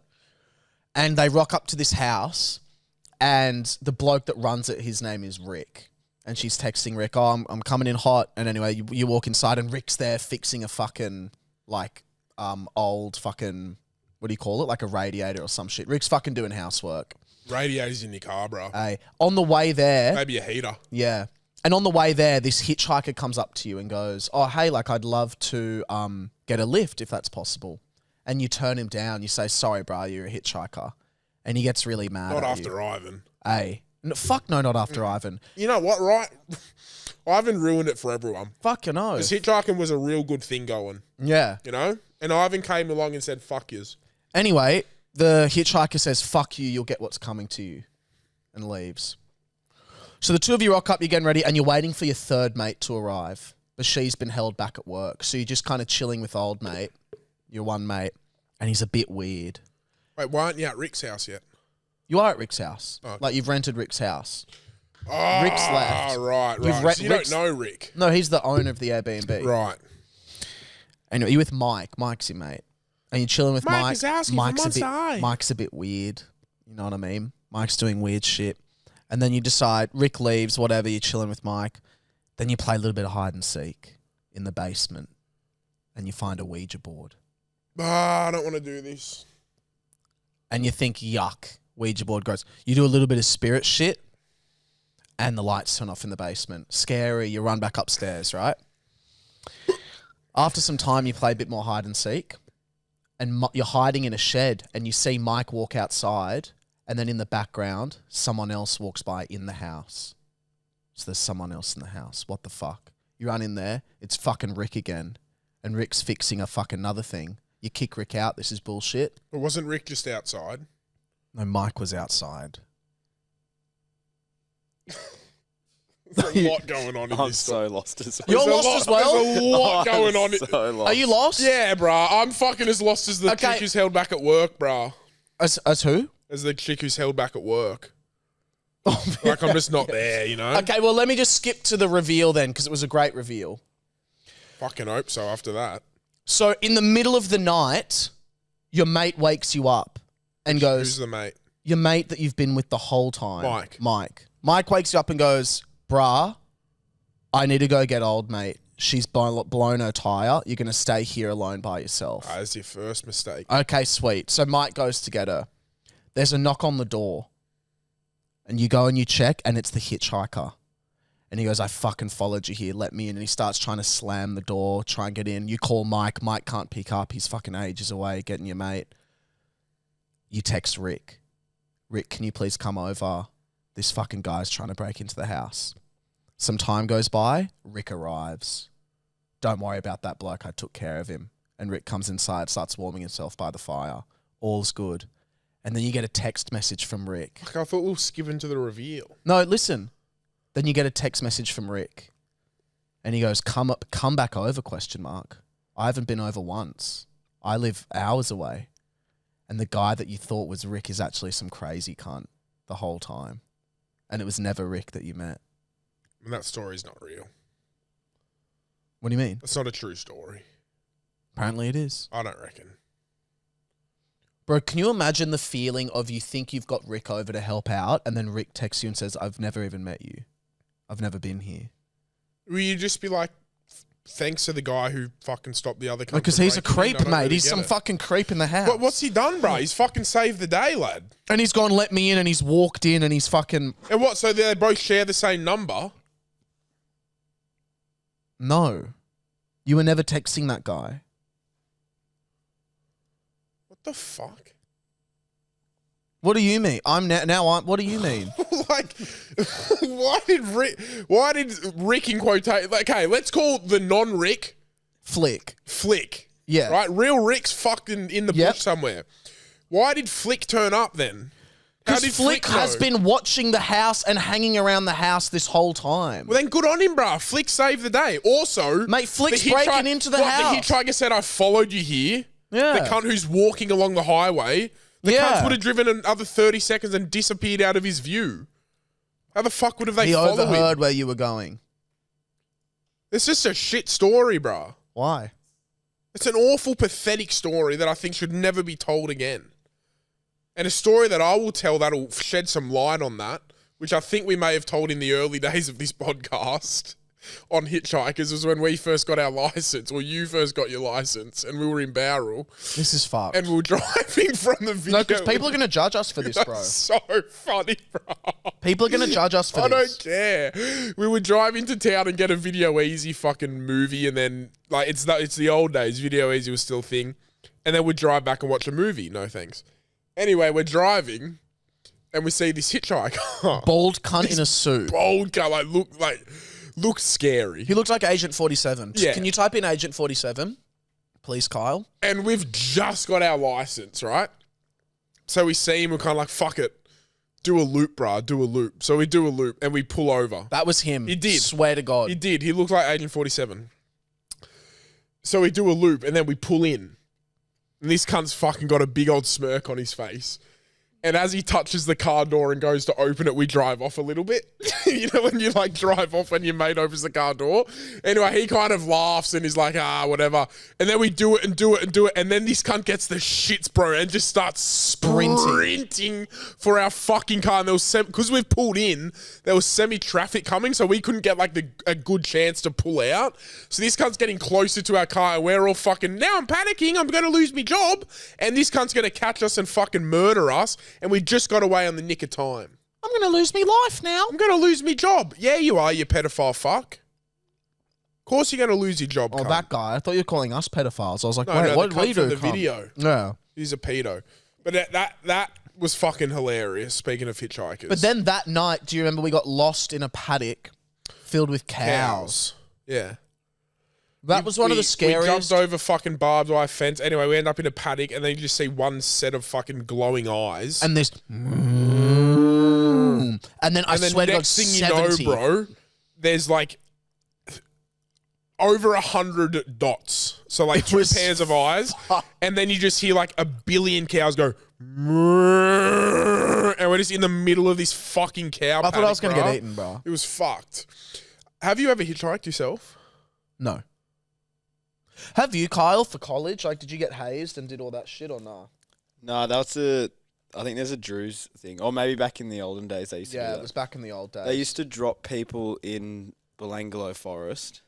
And they rock up to this house, and the bloke that runs it, his name is Rick. and she's texting Rick, oh, I'm coming in hot. And anyway, you walk inside and Rick's there fixing a fucking, like, old fucking, what do you call it? Like a radiator or some shit. Rick's fucking doing housework. Radiators in your car, bro. Hey, on the way there. Maybe a heater. Yeah. And on the way there, this hitchhiker comes up to you and goes, oh, hey, like, I'd love to get a lift if that's possible. And you turn him down. You say, sorry, bro, you're a hitchhiker. And he gets really mad Not at after you. Ivan. Hey. No, fuck no, not after Ivan. You know what, right? Ivan ruined it for everyone. Fuck you know. Because hitchhiking was a real good thing going. Yeah. You know? And Ivan came along and said, fuck yous. Anyway, the hitchhiker says, fuck you, you'll get what's coming to you. And leaves. So the two of you rock up, you're getting ready, and you're waiting for your third mate to arrive. But she's been held back at work. So you're just kind of chilling with old mate, your one mate, and he's a bit weird. Wait, why aren't you at Rick's house yet? You are at Rick's house. Oh. Like, you've rented Rick's house. Oh, Rick's left. Right. So you don't know Rick. No, he's the owner of the Airbnb. Right. Anyway, you're with Mike. Mike's your mate. And you're chilling with Mike. Mike is asking for Monster High. Mike's a bit weird. You know what I mean? Mike's doing weird shit. And then you decide, Rick leaves, whatever, you're chilling with Mike. Then you play a little bit of hide and seek in the basement. And you find a Ouija board. I don't want to do this. And you think, yuck. Ouija board goes. You do a little bit of spirit shit. And the lights turn off in the basement. Scary. You run back upstairs, right? After some time, you play a bit more hide and seek. And you're hiding in a shed. And you see Mike walk outside. And then in the background, someone else walks by in the house. So there's someone else in the house. What the fuck? You run in there. It's fucking Rick again. And Rick's fixing a fucking another thing. You kick Rick out. This is bullshit. But wasn't Rick just outside? No, Mike was outside. There's a lot going on in I'm this so story. lost as well. You're lost as well? There's a lot going on. So lost. Are you lost? Yeah, bruh. I'm fucking as lost as the Okay. chick who's held back at work, bruh. As who? As the chick who's held back at work. Like, I'm just not there, you know? Okay, well, let me just skip to the reveal then, because it was a great reveal. Fucking hope so after that. So, in the middle of the night, your mate wakes you up and goes... Who's the mate? Your mate that you've been with the whole time. Mike. Mike wakes you up and goes, bruh, I need to go get old mate. She's blown her tyre. You're going to stay here alone by yourself. That's your first mistake. Okay, sweet. So Mike goes to get her. There's a knock on the door. And you go and you check, and it's the hitchhiker. And he goes, I fucking followed you here. Let me in. And he starts trying to slam the door, try and get in. You call Mike. Mike can't pick up. He's fucking ages away getting your mate. You text Rick. Rick, can you please come over? This fucking guy's trying to break into the house. Some time goes by. Rick arrives. Don't worry about that bloke. I took care of him. And Rick comes inside, starts warming himself by the fire. All's good. And then you get a text message from Rick. Like, I thought we were skipping to the reveal. No, listen. Then you get a text message from Rick. And he goes, come back over, question mark. I haven't been over once. I live hours away. And the guy that you thought was Rick is actually some crazy cunt the whole time. And it was never Rick that you met. And that story's not real. What do you mean? It's not a true story. Apparently it is. I don't reckon. Bro, can you imagine the feeling of you think you've got Rick over to help out and then Rick texts you and says, I've never even met you. I've never been here. Will you just be like, thanks to the guy who fucking stopped the other cunt Because from he's a breaking in? I creep, don't mate. really He's get some it. fucking creep in the house. What's he done, bro? He's fucking saved the day, lad. And he's gone, let me in, and he's walked in and he's fucking... And what, so they both share the same number? No. You were never texting that guy. What the fuck? What do you mean? What do you mean? Like, why did Rick in quotation... Okay, let's call the non-Rick... Flick. Yeah. Right? Real Rick's fucking in the Yep. bush somewhere. Why did Flick turn up then? How Because did Flick has know? been watching the house and hanging around the house this whole time. Well, then good on him, bruh. Flick saved the day. Also... Mate, Flick's the breaking into the house. The hitchhiker said, I followed you here. Yeah. The cunt who's walking along the highway. The Yeah. cunts would have driven another 30 seconds and disappeared out of his view. How the fuck would have they He followed overheard him? where you were going. It's just a shit story, bruh. Why? It's an awful, pathetic story that I think should never be told again. And a story that I will tell that'll shed some light on that which I think we may have told in the early days of this podcast on hitchhikers, was when we first got our license, or you first got your license, and we were in Bowral. This is fucked. And we were driving from the video. No, because people are going to judge us for this, bro. So funny, bro. People are going to judge us for I this. don't care. We would drive into town and get a Video Easy fucking movie, and then like it's the old days. Video Easy was still a thing, and then we'd drive back and watch a movie. No thanks. Anyway, we're driving, and we see this hitchhiker. Bald cunt in a suit. Bold guy, looks scary. He looks like Agent 47. Yeah. Can you type in Agent 47, please, Kyle? And we've just got our license, right? So we see him, we're kind of like, fuck it. Do a loop, bruh. Do a loop. So we do a loop, and we pull over. That was him. He did. Swear to God. He did. He looked like Agent 47. So we do a loop, and then we pull in. And this cunt's fucking got a big old smirk on his face. And as he touches the car door and goes to open it, we drive off a little bit. You know, when you like drive off when your mate opens the car door. Anyway, he kind of laughs and he's like, whatever. And then we do it and do it and do it. And then this cunt gets the shits, bro, and just starts sprinting for our fucking car. And there was, because we've pulled in, there was semi-traffic coming, so we couldn't get like a good chance to pull out. So this cunt's getting closer to our car and we're all fucking, now I'm panicking, I'm going to lose my job. And this cunt's going to catch us and fucking murder us. And we just got away on the nick of time. I'm going to lose me life now. I'm going to lose me job. Yeah, you are, you pedophile fuck. Of course you're going to lose your job, Oh, cunt. that guy. I thought you were calling us pedophiles. I was like, No, wait, no, what the did we cunt do? from the cunt? video. Yeah. He's a pedo. But that was fucking hilarious, speaking of hitchhikers. But then that night, do you remember we got lost in a paddock filled with cows? Yeah. That was one of the We scariest. jumped over fucking barbed wire fence. Anyway, we end up in a paddock, and then you just see one set of fucking glowing eyes. And this. And then I And then swear to God, next thing 70. you know, bro, there's like over 100 dots. So like two was pairs of eyes. And then you just hear like a billion cows go. And we're just in the middle of this fucking cow I thought I was going going to to get eaten, bro. It was fucked. Have you ever hitchhiked yourself? No. Have you, Kyle, for college? Like, did you get hazed and did all that shit or nah? No, I think there's a Drew's thing. Or maybe back in the olden days they used to do Yeah, that. it was back in the old days. They used to drop people in Belanglo Forest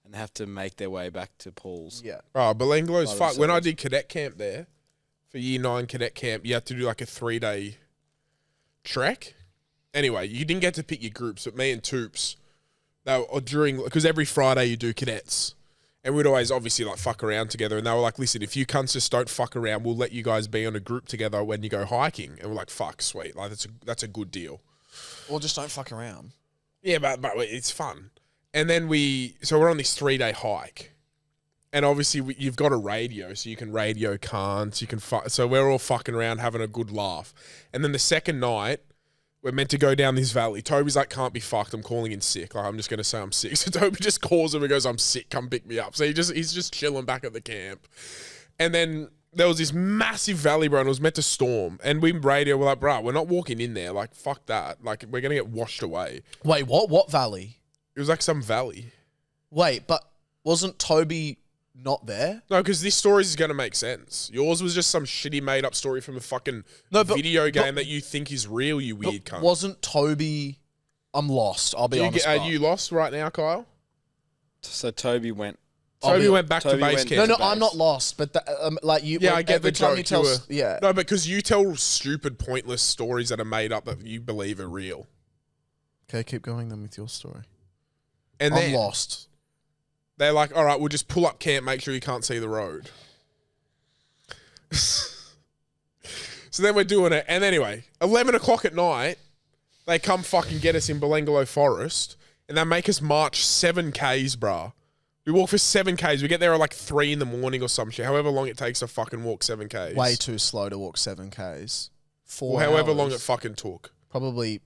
and have to make their way back to Paul's. Yeah. Oh, Belanglo's By fuck. When I themselves. did cadet camp there, for year 9 cadet camp, you had to do like a 3-day trek. Anyway, you didn't get to pick your groups, but me and Toops, because every Friday you do cadets. And we'd always obviously like fuck around together. And they were like, listen, if you cunts just don't fuck around, we'll let you guys be on a group together when you go hiking. And we're like, fuck, sweet. Like that's a good deal. Or just don't fuck around. Yeah, but it's fun. And then so we're on this 3-day hike. And obviously you've got a radio, so you can radio cunts, you can so we're all fucking around having a good laugh. And then the second night, we're meant to go down this valley. Toby's like, can't be fucked. I'm calling in sick. Like, I'm just going to say I'm sick. So Toby just calls him and goes, I'm sick. Come pick me up. So he's just chilling back at the camp. And then there was this massive valley, bro, and it was meant to storm. And we radio were like, bro, we're not walking in there. Like, fuck that. Like, we're going to get washed away. Wait, what? What valley? It was like some valley. Wait, but wasn't Toby not there? No, because this story is going to make sense. Yours was just some shitty made up story from a fucking video game that you think is real, you weird cunt. Wasn't Toby... I'm lost, I'll be honest. Are you lost right now, Kyle? So Toby went... Toby went back to base went- camp. No, I'm not lost, but like you... Yeah, I get every the time joke. you tell... You were- Yeah. No, because you tell stupid, pointless stories that are made up that you believe are real. Okay, keep going then with your story. And I'm then lost. they're like, all right, we'll just pull up camp, make sure you can't see the road. So then we're doing it. And anyway, 11 o'clock at night, they come fucking get us in Belanglo Forest and they make us march 7Ks, bruh. We walk for 7Ks. We get there at like 3 in the morning or some shit. However long it takes to fucking walk 7Ks. Way too slow to walk 7Ks. Or however long it fucking took. Probably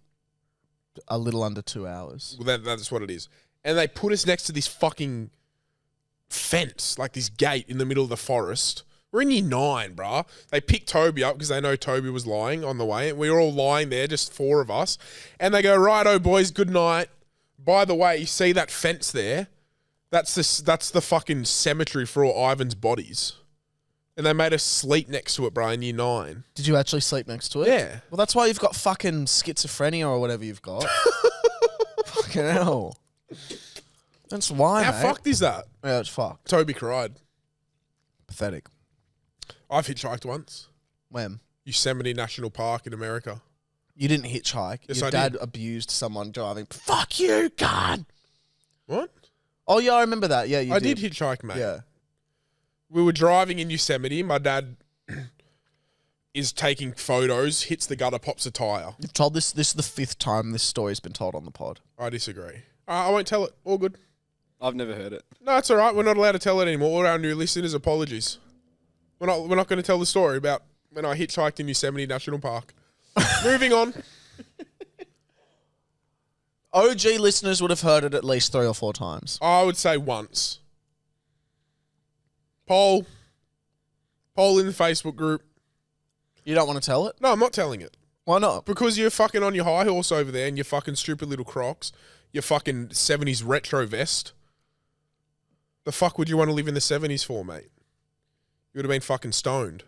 a little under 2 hours. Well, that's what it is. And they put us next to this fucking fence, like this gate in the middle of the forest. We're in year 9, bruh. They picked Toby up because they know Toby was lying on the way. And we were all lying there, just 4 of us. And they go, righto, boys, good night. By the way, you see that fence there? That's the fucking cemetery for all Ivan's bodies. And they made us sleep next to it, bro, in year 9. Did you actually sleep next to it? Yeah. Well, that's why you've got fucking schizophrenia or whatever you've got. Fucking hell. That's why, How mate. fucked is that? Yeah, it's fucked. Toby cried. Pathetic. I've hitchhiked once. When? Yosemite National Park in America. You didn't hitchhike. Yes, Your I dad did. abused someone driving. Fuck you, God. What? Oh, yeah, I remember that. Yeah, I did hitchhike, mate. Yeah. We were driving in Yosemite. My dad is taking photos, hits the gutter, pops a tyre. You've told this. This is the 5th time this story's been told on the pod. I disagree. I won't tell it. All good. I've never heard it. No, it's all right. We're not allowed to tell it anymore. All our new listeners, apologies. We're not going to tell the story about when I hitchhiked in Yosemite National Park. Moving on. OG listeners would have heard it at least 3 or 4 times. I would say once. Poll in the Facebook group. You don't want to tell it? No, I'm not telling it. Why not? Because you're fucking on your high horse over there and your fucking stupid little Crocs, your fucking 70s retro vest. The fuck would you want to live in the 70s for, mate? You would have been fucking stoned.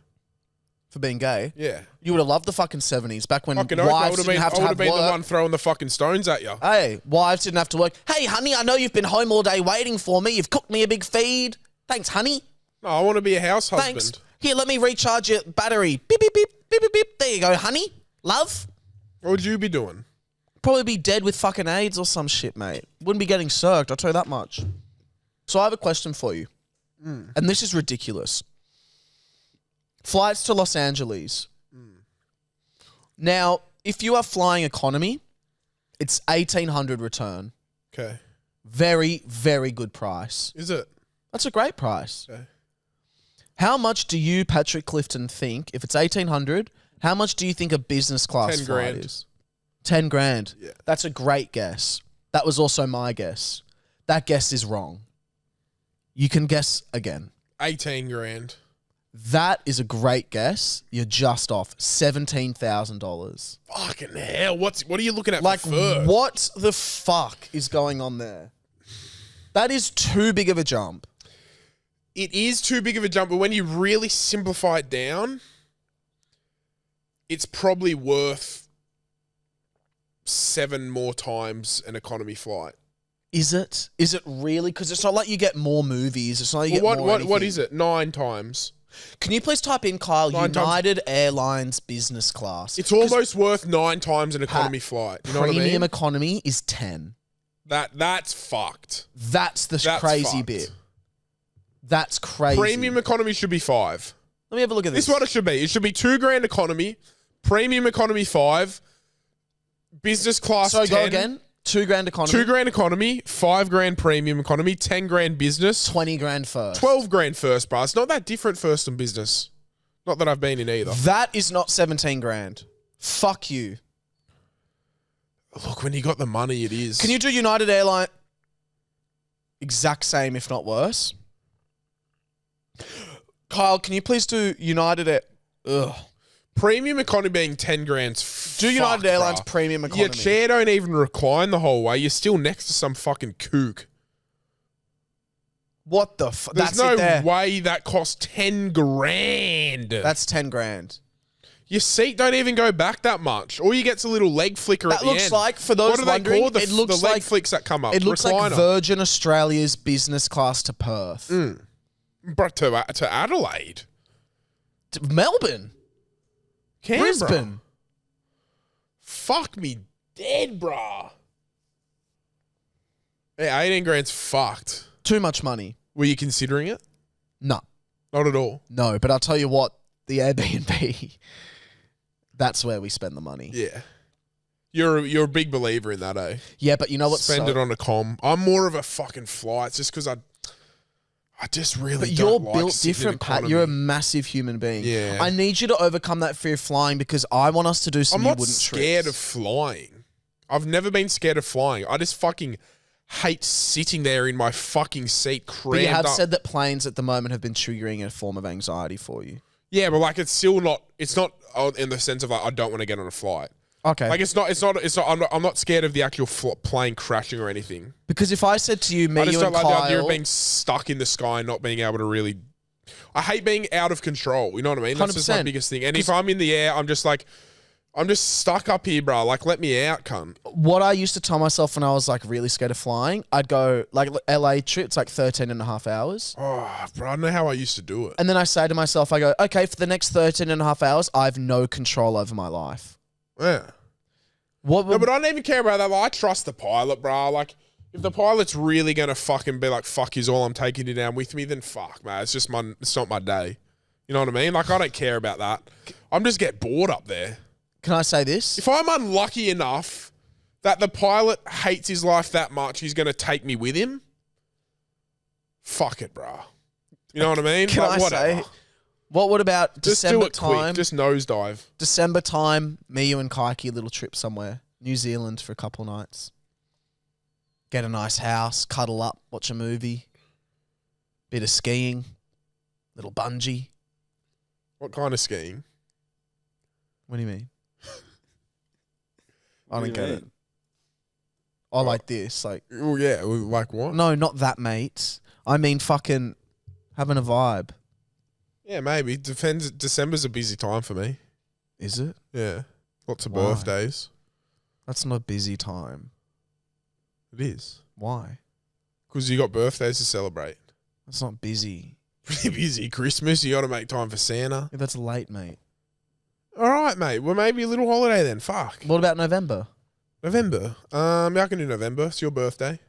For being gay? Yeah. You would have loved the fucking 70s back when Fucking oath, I wives would didn't have to have been the work. one throwing the fucking stones at you. Hey, wives didn't have to work. Hey, honey, I know you've been home all day waiting for me. You've cooked me a big feed. Thanks, honey. No, I want to be a house husband. Thanks. Here, let me recharge your battery. Beep, beep, beep, beep, beep, beep. There you go, honey. Love. What would you be doing? Probably be dead with fucking AIDS or some shit, mate. Wouldn't be getting circed, I'll tell you that much. So I have a question for you. And this is ridiculous. Flights to Los Angeles. Now, if you are flying economy, it's $1,800 return. Okay. Very, very good price. Is it? That's a great price. Okay. How much do you, Patrick Clifton, think, if it's $1,800, how much do you think a business class 10 flight grand. is? 10 grand. Yeah. That's a great guess. That was also my guess. That guess is wrong. You can guess again. 18 grand. That is a great guess. You're just off. $17,000. Fucking hell. What are you looking at Like, for first? what the fuck is going on there? That is too big of a jump. It is too big of a jump, but when you really simplify it down, it's probably worth 7 more times an economy flight. Is it? Is it really? Because it's not like you get more movies. It's not like you Well, get more what anything. is it? 9 times. Can you please type in, Kyle, 9 times. United Airlines business class? It's almost worth 9 times an economy flight. You know what I Premium mean? economy is 10. That's fucked. That's the That's crazy fucked. bit. That's crazy. Premium economy should be 5. Let me have a look at This this. is what it should be. It should be 2 grand economy, premium economy 5, business class So 10. go again. 2 grand economy. 2 grand economy, 5 grand premium economy, 10 grand business, 20 grand first. 12 grand first, bro. It's not that different first and business. Not that I've been in either. That is not 17 grand. Fuck you. Look, when you got the money, it is. Can you do United Airlines? Exact same, if not worse. Kyle, can you please do United Air? Ugh. Premium economy being 10 grand's Do United Airlines premium economy. Your chair don't even recline the whole way. You're still next to some fucking kook. What the fuck? There's That's no it there. way that costs 10 grand. That's 10 grand. Your seat don't even go back that much. All you get's a little leg flicker at That the looks end. like, for those what are they wondering, called? it looks the leg like flicks that come up. It looks like Recliner. Virgin Australia's business class to Perth. Bro, to Adelaide. To Melbourne. Canberra. Brisbane. Fuck me dead, bruh. Yeah, 18 grand's fucked. Too much money. Were you considering it? No. Not at all. No, but I'll tell you what, the Airbnb, that's where we spend the money. Yeah. You're a big believer in that, eh? Yeah, but you know what? Spend it on a com. I'm more of a fucking flights just because I just really But don't you're like built sitting in different, Pat. economy. You're a massive human being. Yeah. I need you to overcome that fear of flying because I want us to do some I'm you not wouldn't scared tricks. of flying. I've never been scared of flying. I just fucking hate sitting there in my fucking seat crammed But you have up. said that planes at the moment have been triggering a form of anxiety for you. Yeah, but like it's still not. It's not in the sense of like I don't want to get on a flight. Okay. Like it's not. I'm not scared of the actual plane crashing or anything. Because if I said to you, me, I just you don't and like the idea Kyle, of being stuck in the sky and not being able to really I hate being out of control. You know what I mean? That's just my 100%. biggest thing. And if I'm in the air, I'm just stuck up here, bro. Like, let me out, cunt. What I used to tell myself when I was like really scared of flying, I'd go like LA trip, it's like 13 and a half hours. Oh, bro, I don't know how I used to do it. And then I say to myself, I go, okay, for the next 13 and a half hours, I have no control over my life. Yeah. What No, but I don't even care about that. Like, I trust the pilot, bro. Like, if the pilot's really going to fucking be like, fuck is all, I'm taking you down with me, then fuck, man. It's not my day. You know what I mean? Like, I don't care about that. I'm just get bored up there. Can I say this? If I'm unlucky enough that the pilot hates his life that much, he's going to take me with him, fuck it, bro. You know what I mean? Can I say, what about just December do it time? quick. Just nosedive. December time, me, you and Kaiki, a little trip somewhere. New Zealand for a couple nights. Get a nice house, cuddle up, watch a movie. Bit of skiing. Little bungee. What kind of skiing? What do you mean? I What don't do you get it. mean? I like this. Like, Well, yeah, like what? no, not that, mate. I mean fucking having a vibe. Yeah, maybe. Depends. December's a busy time for me. Is it? Yeah. Lots of Why? birthdays. That's not a busy time. It is. Why? Because you got birthdays to celebrate. That's not busy. Pretty busy. Christmas, you got to make time for Santa. Yeah, that's late, mate. All right, mate. Well, maybe a little holiday then. Fuck. What about November? November. Yeah, I can do November. It's your birthday.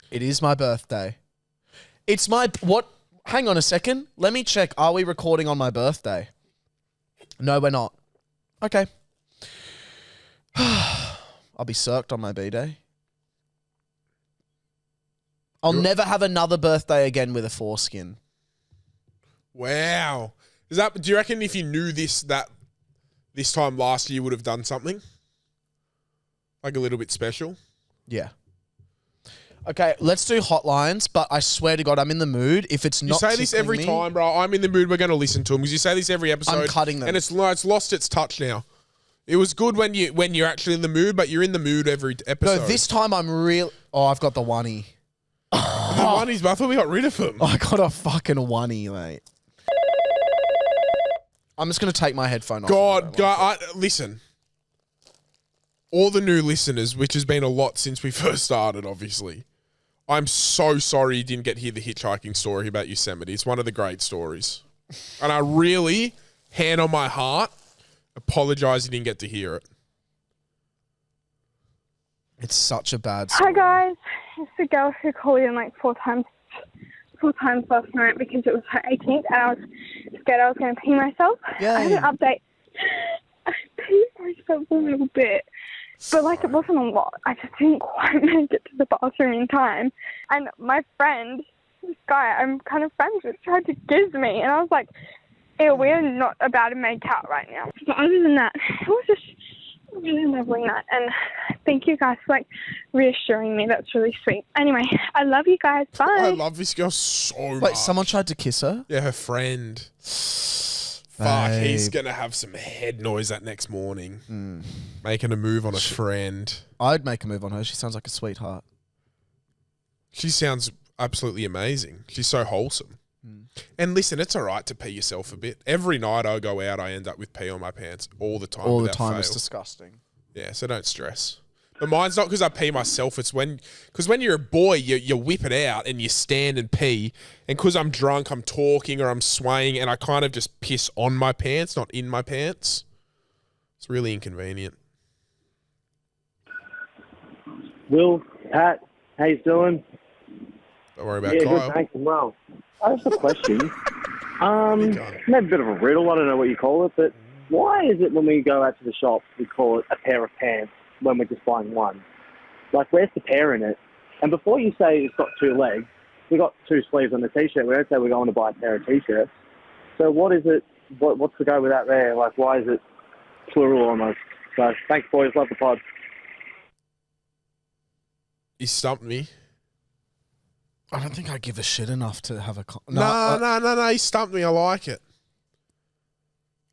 It is my birthday. It's my what? Hang on a second. Let me check. Are we recording on my birthday? No, we're not. Okay. I'll be circed on my B-day. I'll never have another birthday again with a foreskin. Wow. Do you reckon if you knew this time last year, you would have done something? Like a little bit special? Yeah. Okay, let's do hotlines, but I swear to God, I'm in the mood. If it's You not say this every tickling me, time, bro. I'm in the mood. We're going to listen to them because you say this every episode. I'm cutting them. And it's lost its touch now. It was good when you're actually in the mood, but you're in the mood every episode. No, this time I'm real. Oh, I've got the oneie. The oneys, but I thought we got rid of them. I got a fucking oneie, mate. I'm just going to take my headphone off. Listen. All the new listeners, which has been a lot since we first started, obviously. I'm so sorry you didn't get to hear the hitchhiking story about Yosemite. It's one of the great stories. And I really, hand on my heart, apologize you didn't get to hear it. It's such a bad Hi story. guys, it's the girl who called in like four times last night because it was her 18th and I was scared I was going to pee myself. Yay. I had an update. I peed myself a little bit, but like it wasn't a lot. I just didn't quite make it to the bathroom in time. And my friend, this guy I'm kind of friends with, tried to kiss me and I was like, ew, we're not about to make out right now. But other than that, it was just really lovely night, and thank you guys for like reassuring me. That's really sweet. Anyway, I love you guys. Bye. I love this girl so much. Wait, someone tried to kiss her? Yeah, her friend. Fuck, he's going to have some head noise that next morning. Making a move on a friend. I'd make a move on her. She sounds like a sweetheart. She sounds absolutely amazing. She's so wholesome. And listen, it's all right to pee yourself a bit. Every night I go out, I end up with pee on my pants all the time. All the without time. fail. It's disgusting. Yeah, so don't stress. But mine's not because I pee myself. It's because when you're a boy, you whip it out and you stand and pee. And because I'm drunk, I'm talking or I'm swaying and I kind of just piss on my pants, not in my pants. It's really inconvenient. Will, Pat, how you doing? Don't worry about Yeah, Kyle. good, thanks, well. I have a question. going? Maybe a bit of a riddle, I don't know what you call it, but why is it when we go out to the shop, we call it a pair of pants when we're just buying one? Like, where's the pair in it? And before you say it's got two legs, we got two sleeves on the T-shirt. We don't say we're going to buy a pair of T-shirts. So what is it? What's the go with that there? Like, why is it plural almost? So thanks, boys. Love the pod. He stumped me. I don't think I give a shit enough to have a... No, he stumped me. I like it.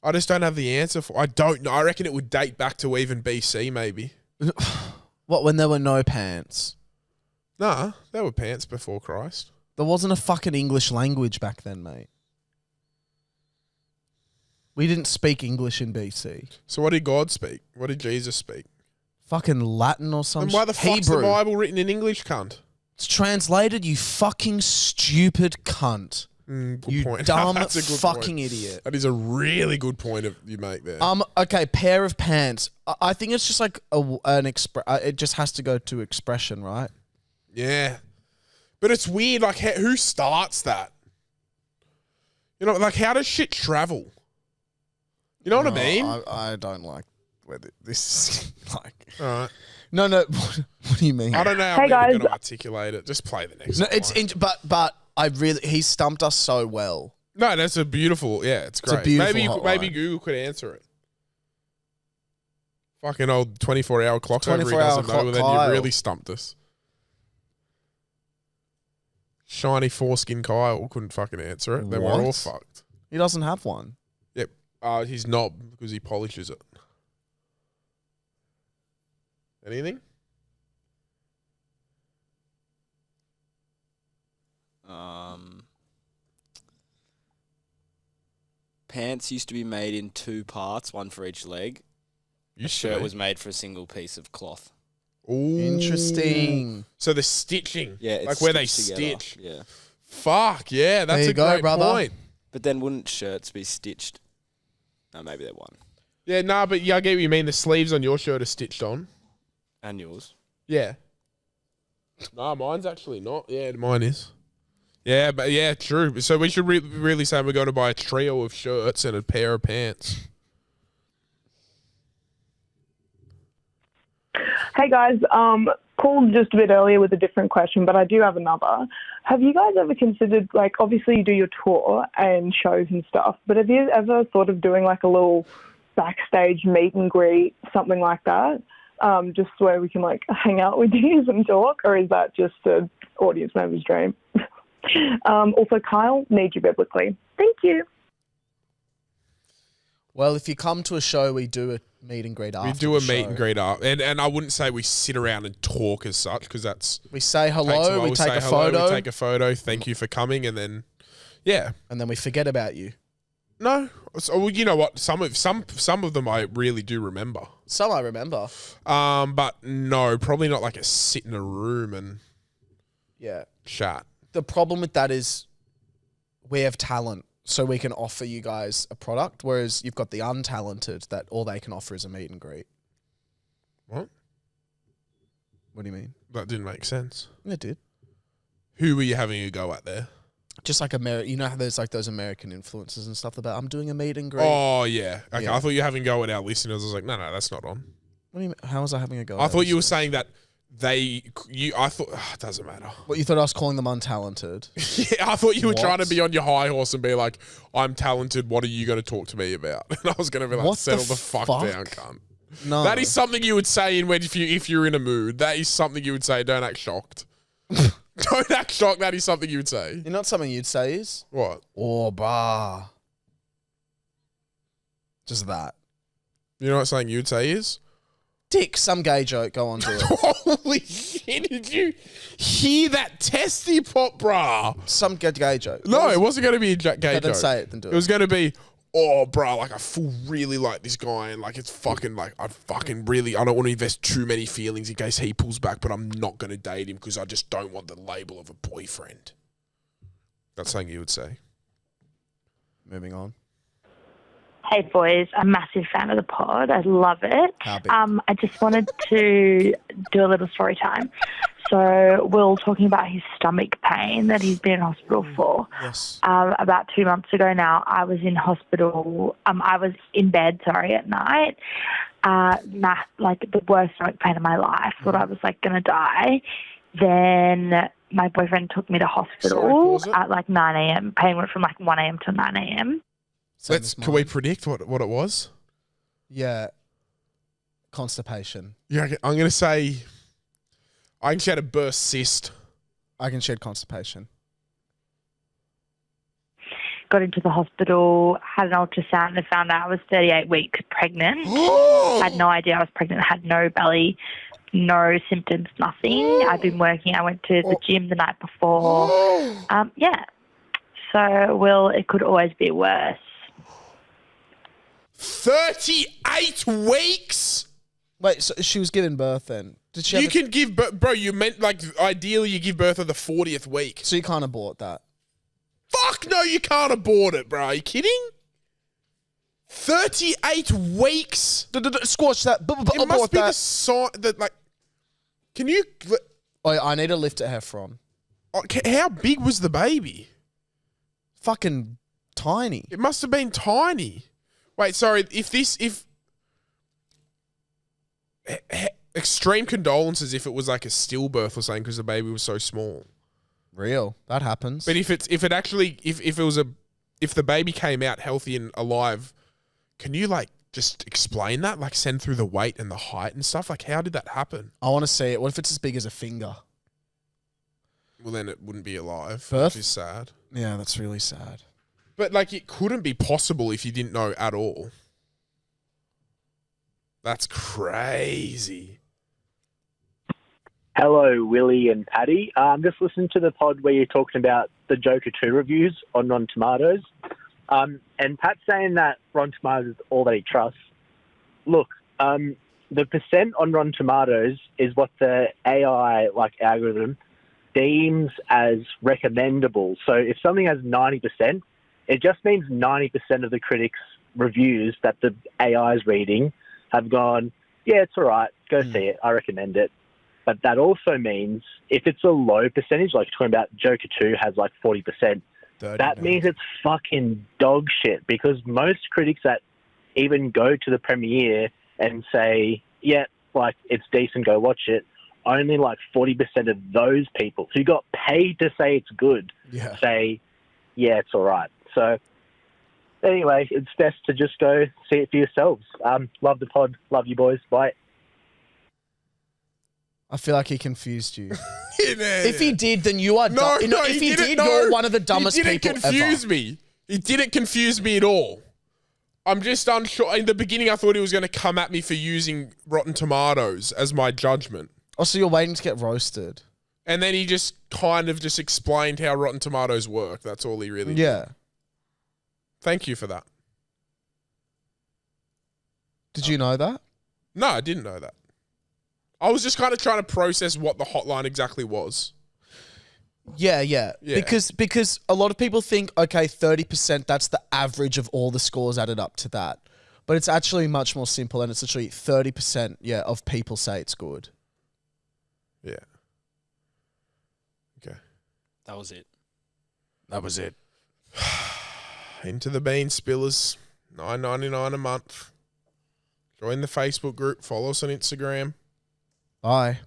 I just don't have the answer for. I don't know. I reckon it would date back to even BC, maybe. What, when there were no pants? Nah, there were pants before Christ. There wasn't a fucking English language back then, mate. We didn't speak English in BC. So what did God speak? What did Jesus speak? Fucking Latin or something. And why the fuck's the Bible written in English, cunt? It's translated, you fucking stupid cunt. Good point. Dumb That's a good fucking point. idiot. That is a really good point you make there. Okay, pair of pants. I think it's just like it just has to go to expression, right? Yeah. But it's weird, like, who starts that? You know, like, how does shit travel? You know what I mean? I don't like whether this is like... All right. No, what do you mean? I don't know how we're going to articulate it. Just play the next one. But he stumped us so well. No, that's a beautiful, it's great. It's a beautiful maybe Google could answer it. Fucking old 24-hour clock over he doesn't know, but then you really stumped us. Shiny foreskin Kyle couldn't fucking answer it. Then we're all fucked. He doesn't have one. Yep. He's not because he polishes it. Anything? Pants used to be made in 2 parts, one for each leg. A Shirt shirt was made for a single piece of cloth. Ooh. Interesting. So the stitching. Yeah, it's like where they stitched together. stitch. Yeah. Fuck, yeah, that's a great point. But then wouldn't shirts be stitched? No, maybe they won. Yeah, but I get what you mean. The sleeves on your shirt are stitched on. And yours. Yeah. No, mine's actually not. Yeah, mine is. Yeah, but yeah, true. So we should really say we're going to buy a trio of shirts and a pair of pants. Hey guys, called just a bit earlier with a different question, but I do have another. Have you guys ever considered, like, obviously you do your tour and shows and stuff, but have you ever thought of doing like a little backstage meet and greet, something like that, just where we can like hang out with you and talk, or is that just an audience member's dream? Also, Kyle, need you biblically. Thank you. Well, if you come to a show, we do a meet and greet after. We do a meet and greet up, and I wouldn't say we sit around and talk as such, because that's we say hello, we take a photo, we take a photo. Thank you for coming, and then and then we forget about you. No, so, well, you know what? Some of them I really do remember. Some I remember. But no, probably not like a sit in a room and chat. The problem with that is we have talent, so we can offer you guys a product, whereas you've got the untalented that all they can offer is a meet and greet. What? What do you mean? That didn't make sense. It did. Who were you having a go at there? Just like you know how there's like those American influencers and stuff about, I'm doing a meet and greet. Oh, yeah. Okay, Yeah. I thought you were having a go at our listeners. I was like, no, that's not on. What do you mean? How was I having a go? I thought you were saying that I thought, it doesn't matter. What, you thought I was calling them untalented? Yeah, I thought you were What? trying to be on your high horse and be like, I'm talented, what are you going to talk to me about? And I was going to be like, What settle the the fuck fuck? down, cunt. No. That is something you would say if you're in a mood. That is something you would say. Don't act shocked. Don't act shocked. That is something you would say. You know what something you'd say is? What? Oh, bah. Just that. You know what something you would say is? Dick, some gay joke. Go on to it. Holy shit, did you hear that testy pop, brah? Some gay joke. No, it wasn't going to be a gay joke. Then say it, then do it. It was going to be, oh, brah, like I really like this guy, and like it's fucking like I don't want to invest too many feelings in case he pulls back, but I'm not going to date him because I just don't want the label of a boyfriend. That's something you would say. Moving on. Hey boys, I'm a massive fan of the pod. I love it. I just wanted to do a little story time. So Will talking about his stomach pain that he's been in hospital for. Yes. About 2 months ago now, I was in hospital. I was in bed, at night. Like the worst stomach pain of my life. Thought I was like going to die. Then my boyfriend took me to hospital at like 9 a.m. Pain went from like 1 a.m. to 9 a.m. Can we predict what it was? Yeah. Constipation. Yeah, I'm going to say, I think she had a burst cyst. I can shed constipation. Got into the hospital, had an ultrasound and found out I was 38 weeks pregnant. Had no idea I was pregnant, had no belly, no symptoms, nothing. I've been working. I went to the gym the night before. So, Will, it could always be worse. 38 weeks? Wait, so she was giving birth then? Did she? You can give birth, bro. You meant like ideally you give birth at the 40th week. So you can't abort that. Fuck no, you can't abort it, bro. Are you kidding? 38 weeks. Squash that. It must be the sign that like. Can you? Oh, I need to lift at Heffron. How big was the baby? Fucking tiny. It must have been tiny. Wait, sorry. Extreme condolences if it was like a stillbirth or something because the baby was so small. Real. That happens. But if the baby came out healthy and alive, can you like just explain that? Like send through the weight and the height and stuff? Like how did that happen? I want to see it. What if it's as big as a finger? Well, then it wouldn't be alive. Birth? Which is sad. Yeah, that's really sad. But like it couldn't be possible if you didn't know at all. That's crazy. Hello, Willie and Paddy. I'm just listening to the pod where you're talking about the Joker 2 reviews on Rotten Tomatoes. And Pat's saying that Rotten Tomatoes is all that he trusts. Look, the percent on Rotten Tomatoes is what the AI algorithm deems as recommendable. So if something has 90%, it just means 90% of the critics' reviews that the AI is reading have gone, yeah, it's all right, go see it, I recommend it. But that also means if it's a low percentage, like talking about Joker 2 has like 40%, that means it's fucking dog shit because most critics that even go to the premiere and say, yeah, like it's decent, go watch it, only like 40% of those people who got paid to say it's good say, yeah, it's all right. So anyway, it's best to just go see it for yourselves. Love the pod. Love you boys. Bye. I feel like he confused you. Yeah. If he did, then you are dumb. No, if he did, you're one of the dumbest people ever. He didn't confuse me. He didn't confuse me at all. I'm just unsure. In the beginning, I thought he was going to come at me for using Rotten Tomatoes as my judgment. Oh, so you're waiting to get roasted. And then he just kind of just explained how Rotten Tomatoes work. That's all he really did. Yeah. Thank you for that. Did you know that? No, I didn't know that. I was just kind of trying to process what the hotline exactly was. Yeah. Because a lot of people think, okay, 30%, that's the average of all the scores added up to that. But it's actually much more simple, and it's literally 30%, of people say it's good. Yeah. Okay. That was it. That was it. Into the bean spillers, $9.99 a month. Join the Facebook group. Follow us on Instagram. Bye.